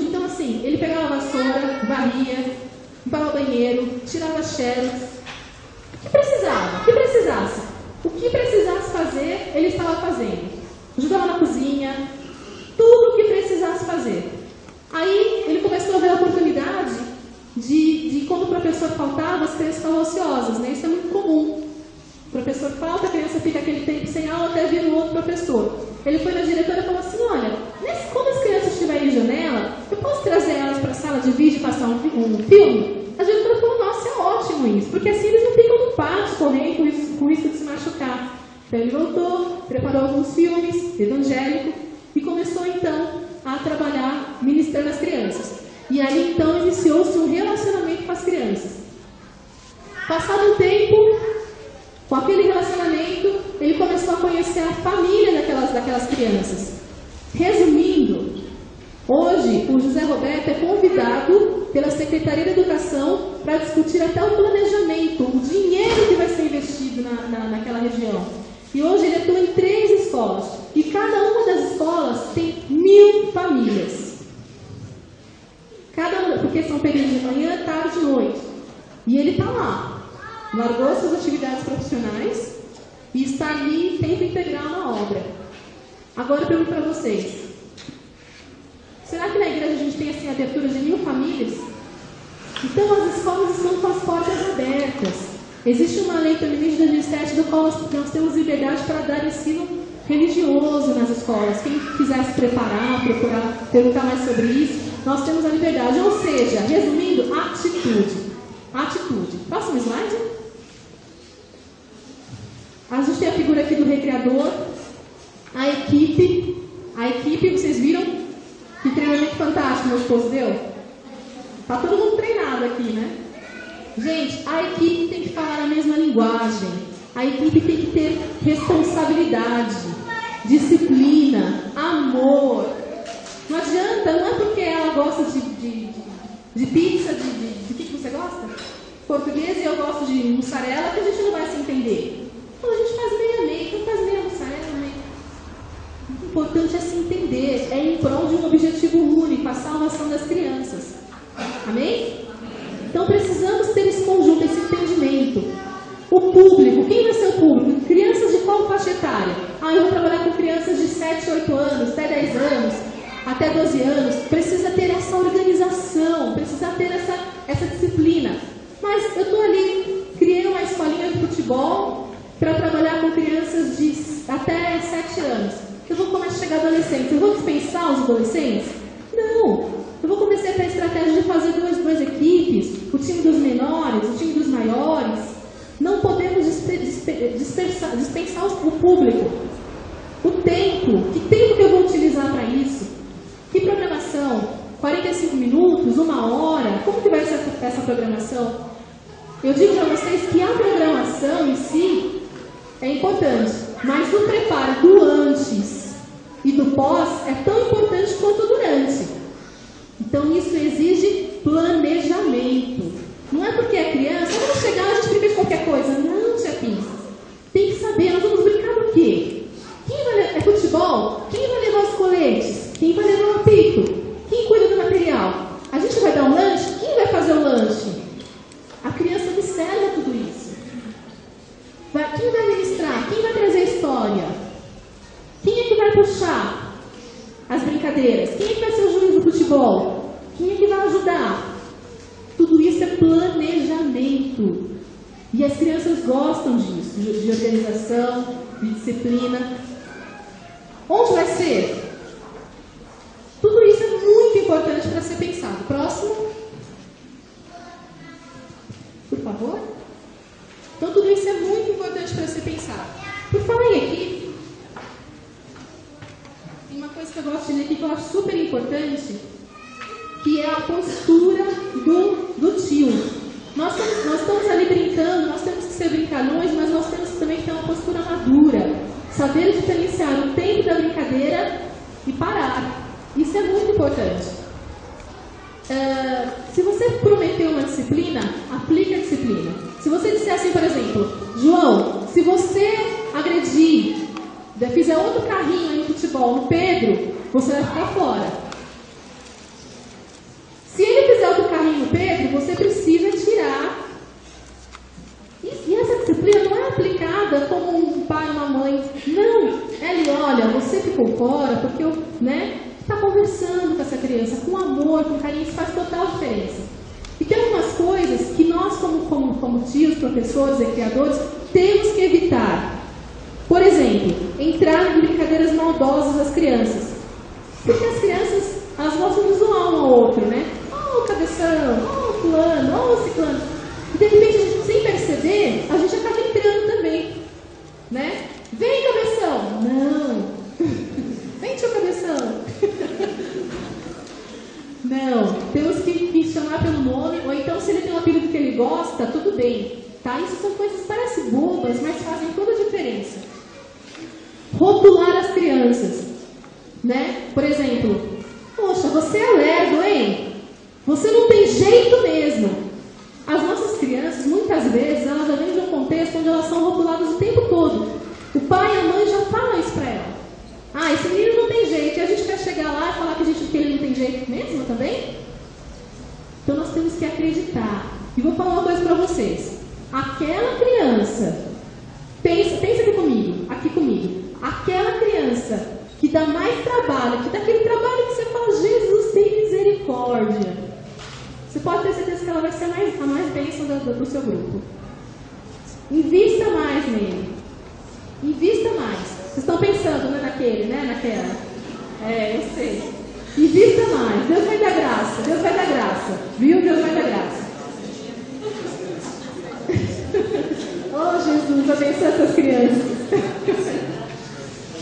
Então assim, ele pegava a vassoura, varria, limpava o banheiro, tirava xerox. O que precisasse. O que precisasse fazer, ele estava fazendo. Ajudava na cozinha, tudo o que precisasse fazer. Aí ele começou a ver a oportunidade de quando o professor faltava, as crianças estavam ociosas, né? Isso é muito comum. O professor falta, a criança fica aquele tempo sem aula até vir um outro professor. Ele foi na diretora e falou assim, olha, quando as crianças estiverem em janela, eu posso trazer elas para a sala de vídeo e passar um filme? A diretora falou, nossa, é ótimo isso, porque assim eles não ficam no pátio correndo com risco de se machucar. Então ele voltou, preparou alguns filmes, evangélico, e começou então a trabalhar ministrando as crianças. E aí então iniciou-se um relacionamento com as crianças. Passado um tempo, com aquele relacionamento, ele começou a conhecer a família daquelas crianças. Resumindo, hoje o José Roberto é convidado pela Secretaria de Educação para discutir até o planejamento, o dinheiro que vai ser investido naquela região. E hoje ele atua em 3 escolas. E cada uma das escolas tem 1000 famílias. Cada uma, porque são períodos de manhã, tarde e noite. E ele está lá. Largou suas atividades profissionais e está ali em tempo integral na obra. Agora eu pergunto para vocês. Será que na igreja a gente tem assim abertura de 1000 famílias? Então as escolas estão com as portas abertas. Existe uma lei também de 2007 do qual nós temos liberdade para dar ensino religioso nas escolas. Quem quiser se preparar, procurar perguntar mais sobre isso, nós temos a liberdade. Ou seja, resumindo, atitude. Atitude. Próximo slide. A gente tem a figura aqui do recreador, a equipe, vocês viram? Que treinamento fantástico meu esposo deu? Está todo mundo treinado aqui, né? Gente, a equipe tem que falar a mesma linguagem. A equipe tem que ter responsabilidade, disciplina, amor. Não adianta, não é porque ela gosta de pizza, de que você gosta? Português e eu gosto de mussarela, que a gente não vai se entender. Então a gente faz meia, então faz meia mussarela, meia. O importante é se entender, é em prol de um objetivo único, a salvação das crianças. Amém? Então precisamos ter esse conjunto, esse entendimento. O público, quem vai ser o público? Crianças de qual faixa etária? Eu vou trabalhar com crianças de 7, 8 anos, até 10 anos, até 12 anos. Precisa ter essa organização, precisa ter essa disciplina. Mas eu estou ali, criei uma escolinha de futebol para trabalhar com crianças de até 7 anos. Eu vou começar a chegar adolescentes. Eu vou dispensar os adolescentes? Não. Eu vou começar a ter a estratégia de fazer duas equipes, o time dos menores, o time dos maiores. Não podemos dispensar o público. O tempo, que tempo que eu vou utilizar para isso? Que programação? 45 minutos, 1 hora? Como que vai ser essa programação? Eu digo para vocês que a programação em si é importante, mas o preparo do antes e do pós é tão importante quanto o durante. Então isso exige planejamento. Não é porque é criança, vamos chegar, a gente brinca de qualquer coisa. Não, tia Pins. Tem que saber, nós vamos brincar do quê? É futebol? Quem vai levar os coletes? Quem vai levar o apito? Quem cuida do material? A gente vai dar um lanche? Quem vai fazer o lanche? A criança observa tudo isso. Quem vai ministrar? Quem vai trazer a história? Quem é que vai puxar as brincadeiras? Quem é que vai ser o juiz do futebol? Quem é que vai ajudar? Tudo isso é planejamento. E as crianças gostam disso, de organização, de disciplina. Onde vai ser? Tudo isso é muito importante para ser pensado. Próximo. Por favor. Então tudo isso é muito importante para ser pensado. Por falar em equipe, tem uma coisa que eu gosto de ler aqui que eu acho super importante, que é a postura do tio. Nós estamos ali brincando, nós temos que ser brincalhões, mas nós temos também que ter uma postura madura. Saber diferenciar o tempo da brincadeira e parar. Isso é muito importante. Se você prometeu uma disciplina, aplique a disciplina. Se você disser assim, por exemplo, João, se você agredir, fizer outro carrinho aí no futebol no Pedro, você vai ficar fora. Se ele fizer outro carrinho no Pedro, você precisa tirar. E essa disciplina não é aplicada como um pai ou uma mãe. Não. Ele olha, você ficou fora porque eu, está conversando com essa criança, com amor, com carinho, isso faz total diferença. E tem algumas coisas que nós, como tios, professores e criadores, temos que evitar. Por exemplo, entrar em brincadeiras maldosas das crianças. Porque as crianças, elas gostam de zoar um ao outro, né? Oh, cabeção, oh, fulano, oh, ciclano. E de repente, sem perceber, a gente acaba entrando também, né? Vem, cabeção! Não! Vem, tio cabeção! Não, temos que chamar pelo nome, ou então se ele tem um apelido que ele gosta, tudo bem, tá? Isso são coisas que parecem bobas, mas fazem toda a diferença. rotular as crianças, né? Por exemplo, poxa, você é lerdo, hein? Você não tem jeito mesmo. As nossas crianças, muitas vezes, elas já vêm de um contexto onde elas são rotuladas o tempo todo. O pai e a mãe já falam isso para ela. Ah, esse menino não tem jeito. E a gente quer chegar lá e falar que ele não tem jeito mesmo também? Então nós temos que acreditar. E vou falar uma coisa para vocês. Aquela criança, pensa aqui comigo. Aquela criança que dá mais trabalho, que dá aquele trabalho que você fala, Jesus, tem misericórdia. Você pode ter certeza que ela vai ser a mais bênção do seu grupo. Invista mais nele. Invista mais. Vocês estão pensando, né, naquela. Eu sei. Invista mais. Deus vai dar graça. Deus vai dar graça. Viu? Deus vai dar graça. Oh, Jesus, abençoa essas crianças.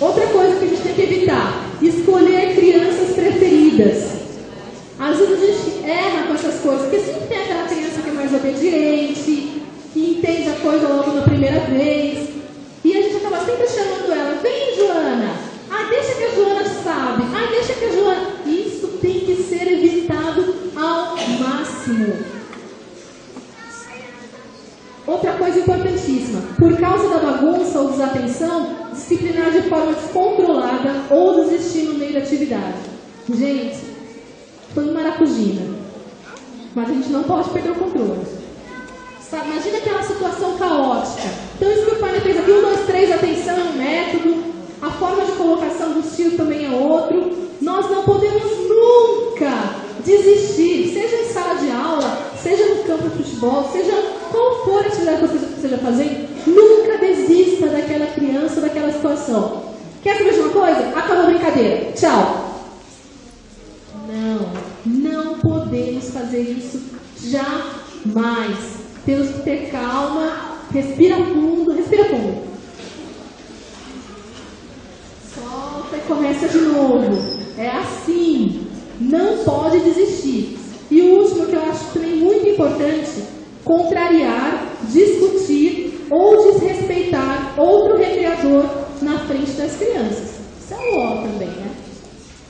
Outra coisa que a gente tem que evitar: escolher crianças preferidas. Às vezes a gente erra com essas coisas, porque sempre tem aquela criança que é mais obediente, que entende a coisa logo na primeira vez, e a gente acaba sempre chamando ela, vem Joana, deixa que a Joana sabe, deixa que a Joana... Isso tem que ser evitado ao máximo. Outra coisa importantíssima: por causa da bagunça ou desatenção, disciplinar de forma descontrolada ou desistir no meio da atividade. Gente, foi uma maracujina, mas a gente não pode perder o controle. Sabe, imagina aquela situação caótica. Então isso que o pai fez aqui, 1, 2, 3, atenção é um método, a forma de colocação dos tios também é outro. Nós não podemos nunca desistir, seja em sala de aula, seja no campo de futebol, seja qual for a atividade que você esteja fazendo, nunca desista daquela criança, daquela situação. Quer saber de uma coisa? Acabou a brincadeira. Tchau. Não podemos fazer isso jamais. Temos que ter calma. Respira fundo. Solta e começa de novo. É assim. Não pode desistir. E o último que eu acho também muito importante: contrariar, discutir ou desrespeitar outro recreador na frente das crianças. Isso é um ó também, né?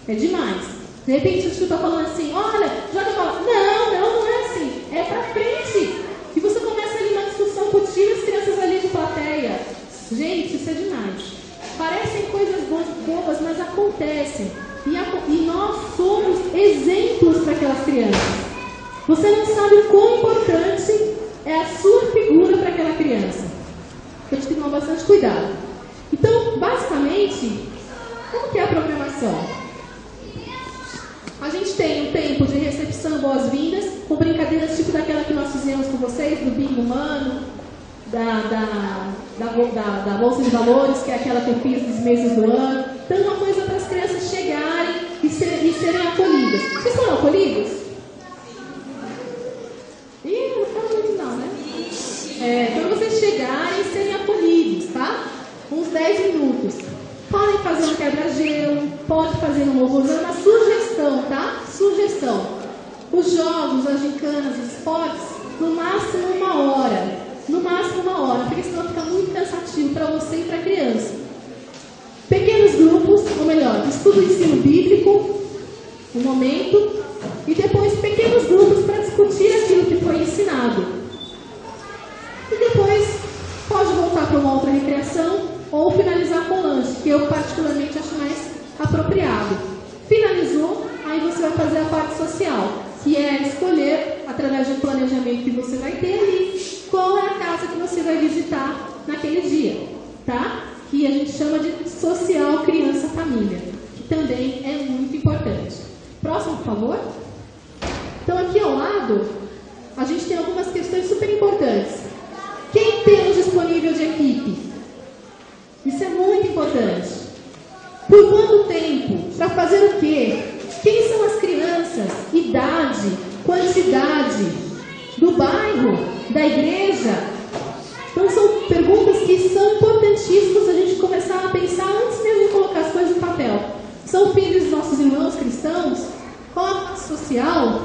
É demais. De repente o tio está falando assim, olha, joga a bola. Não é assim. É pra frente. E você começa ali uma discussão com o tio e as crianças ali de plateia. Gente, isso é demais. Parecem coisas bobas, mas acontecem. E nós somos exemplos para aquelas crianças. Você não sabe o quão importante é a sua figura para aquela criança. A gente tem que tomar bastante cuidado. Então, basicamente, como que é a programação? A gente tem um tempo de recepção, boas-vindas, com brincadeiras tipo daquela que nós fizemos com vocês, do bingo humano, da bolsa de valores, que é aquela que eu fiz nos meses do ano. Então, uma coisa para as crianças chegarem e serem acolhidas. Vocês foram acolhidos? Não falo muito não, né? Quando vocês chegarem e serem acolhidos, tá? Uns 10 minutos. Podem fazer um quebra-gelo, pode fazer um louvorzão, uma sugestão, tá? Sugestão. Os jogos, as gincanas, os esportes, no máximo 1 hora. No máximo 1 hora, porque senão fica muito cansativo para você e para a criança. Pequenos grupos, ou melhor, estudo de ensino bíblico, um momento, e depois pequenos grupos para discutir aquilo que foi ensinado. E depois pode voltar para uma outra recreação, ou finalizar com lanche, que eu particularmente acho mais apropriado. Finalizou, aí você vai fazer a parte social, que é escolher, através de um planejamento que você vai ter ali, qual é a casa que você vai visitar naquele dia, tá? Que a gente chama de social criança-família, que também é muito importante. Próximo, por favor. Então, aqui ao lado, a gente tem algumas questões super importantes. Quem temos disponível de equipe? Isso é muito importante. Por quanto tempo? Para fazer o quê? Quem são as crianças? Idade, quantidade, do bairro, da igreja? Então são perguntas que são importantíssimas a gente começar a pensar antes mesmo de colocar as coisas no papel. São filhos dos nossos irmãos cristãos? Qual a classe social?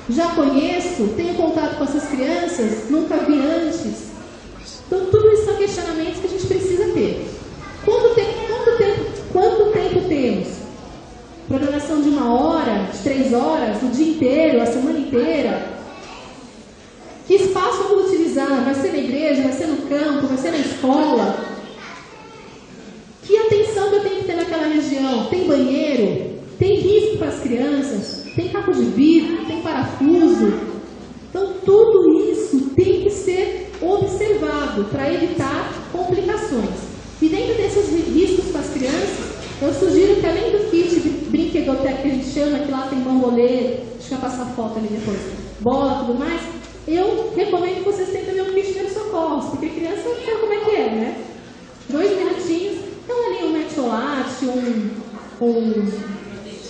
Já conheço? Tenho contato com essas crianças? Nunca vi antes? Então tudo isso são questionamentos que a gente precisa ter. Quanto horas, o dia inteiro, a semana inteira? Que espaço eu vou utilizar? Vai ser na igreja, vai ser no campo, vai ser na escola? Que atenção que eu tenho que ter naquela região? Tem banheiro? Tem risco para as crianças? Tem caco de vidro? Tem parafuso? Então, tudo isso tem que ser observado para evitar complicações. E dentro desses riscos para as crianças, eu sugiro que além do kit de brinquedoteca que a gente chama, que lá tem bambolê, deixa eu passar foto ali depois, bola e tudo mais, eu recomendo que vocês tenham também um kit de socorros, porque criança sabe como é que é, né? 2 minutinhos, então ali um metiolate, um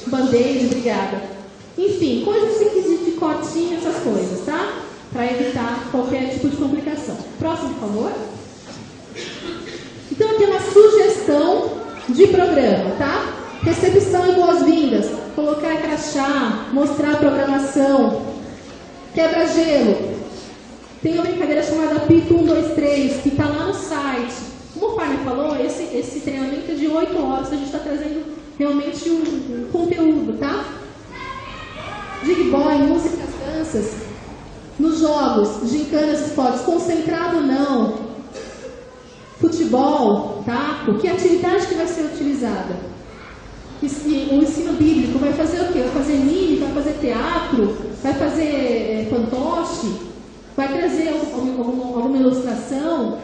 band-aid, obrigada. Enfim, coisas de cortinho, essas coisas, tá? Para evitar qualquer tipo de complicação. Próximo, por favor. Então, aqui é uma sugestão de programa, tá? Recepção e boas-vindas. Colocar crachá, mostrar a programação. Quebra-gelo. Tem uma brincadeira chamada Pito 1, 2, 3, que está lá no site. Como o pai me falou, esse treinamento é de 8 horas, a gente está trazendo realmente um conteúdo, tá? Jig-boy, músicas, danças. Nos jogos, gincanas, esportes, concentrado ou não. Futebol, taco, que atividade que vai ser utilizada? O ensino bíblico vai fazer o quê? Vai fazer mime, vai fazer teatro, vai fazer fantoche, vai trazer alguma ilustração?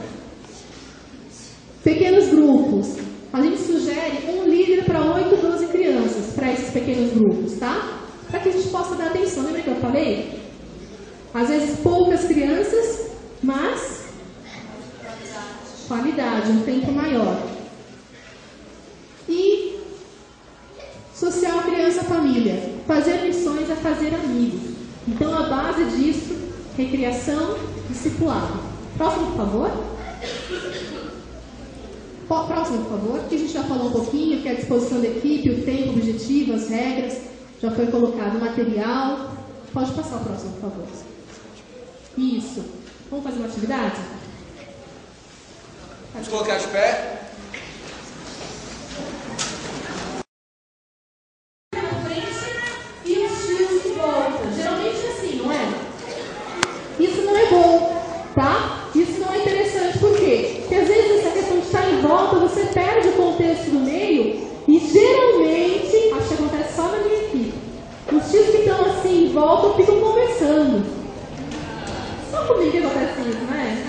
Pequenos grupos. A gente sugere um líder para 8, 12 crianças, para esses pequenos grupos, tá? Para que a gente possa dar atenção. Lembra que eu falei? Às vezes poucas crianças, mas qualidade, um tempo maior. E social, criança, família. Fazer missões é fazer amigos. Então a base disso, recriação, discipulado. Próximo, por favor. Próximo, por favor, que a gente já falou um pouquinho, que é a disposição da equipe, o tempo, o objetivo, as regras, já foi colocado o material. Pode passar o próximo, por favor. Isso. Vamos fazer uma atividade? Vamos colocar de pé. E os tios em volta. Geralmente é assim, não é? Isso não é bom, tá? Isso não é interessante. Por quê? Porque às vezes essa questão de estar em volta, você perde o contexto do meio e geralmente, acho que acontece só na minha equipe, os tios que estão assim em volta ficam conversando. Só comigo que acontece isso, né?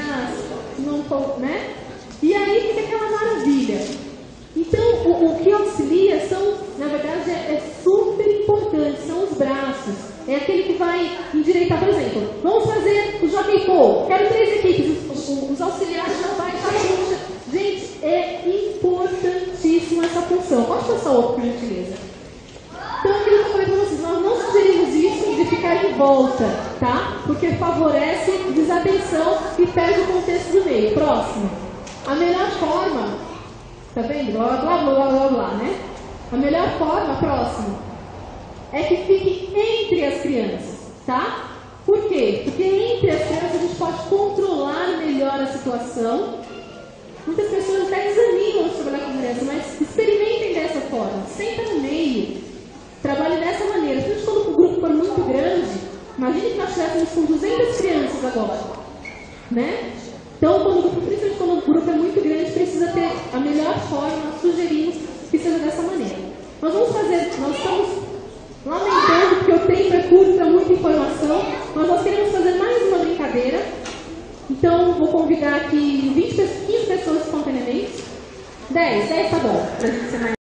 Não, né? E aí fica aquela maravilha. Então, o que auxilia são, na verdade, é super importante, são os braços. É aquele que vai endireitar, por exemplo, vamos fazer o Jockey Pole. Quero 3 equipes, os auxiliares já vai estar. Gente, é importantíssima essa função. Pode passar outro, por gentileza. Então, aquilo que eu falei para vocês, nós não sugerimos isso de ficar em volta, tá? Porque favorece desatenção e perde o contexto do meio. Próximo. A melhor forma, tá vendo? Blá, blá, blá, blá, blá, blá, né? A melhor forma, próximo, é que fique entre as crianças, tá? Por quê? Porque entre as crianças a gente pode controlar melhor a situação. Muitas pessoas até desanimam de trabalhar com criança, mas experimentem dessa forma. Senta no meio. Trabalhe dessa maneira. Se quando o grupo for muito grande, imagine que nós estivéssemos com 200 crianças agora, né? Então, principalmente quando o grupo é muito grande, precisa ter a melhor forma, nós sugerimos que seja dessa maneira. Nós estamos lamentando porque o tempo é curto, é muita informação, mas nós queremos fazer mais uma brincadeira. Então, vou convidar aqui 15 pessoas espontaneamente. 10 tá bom, para a gente ser mais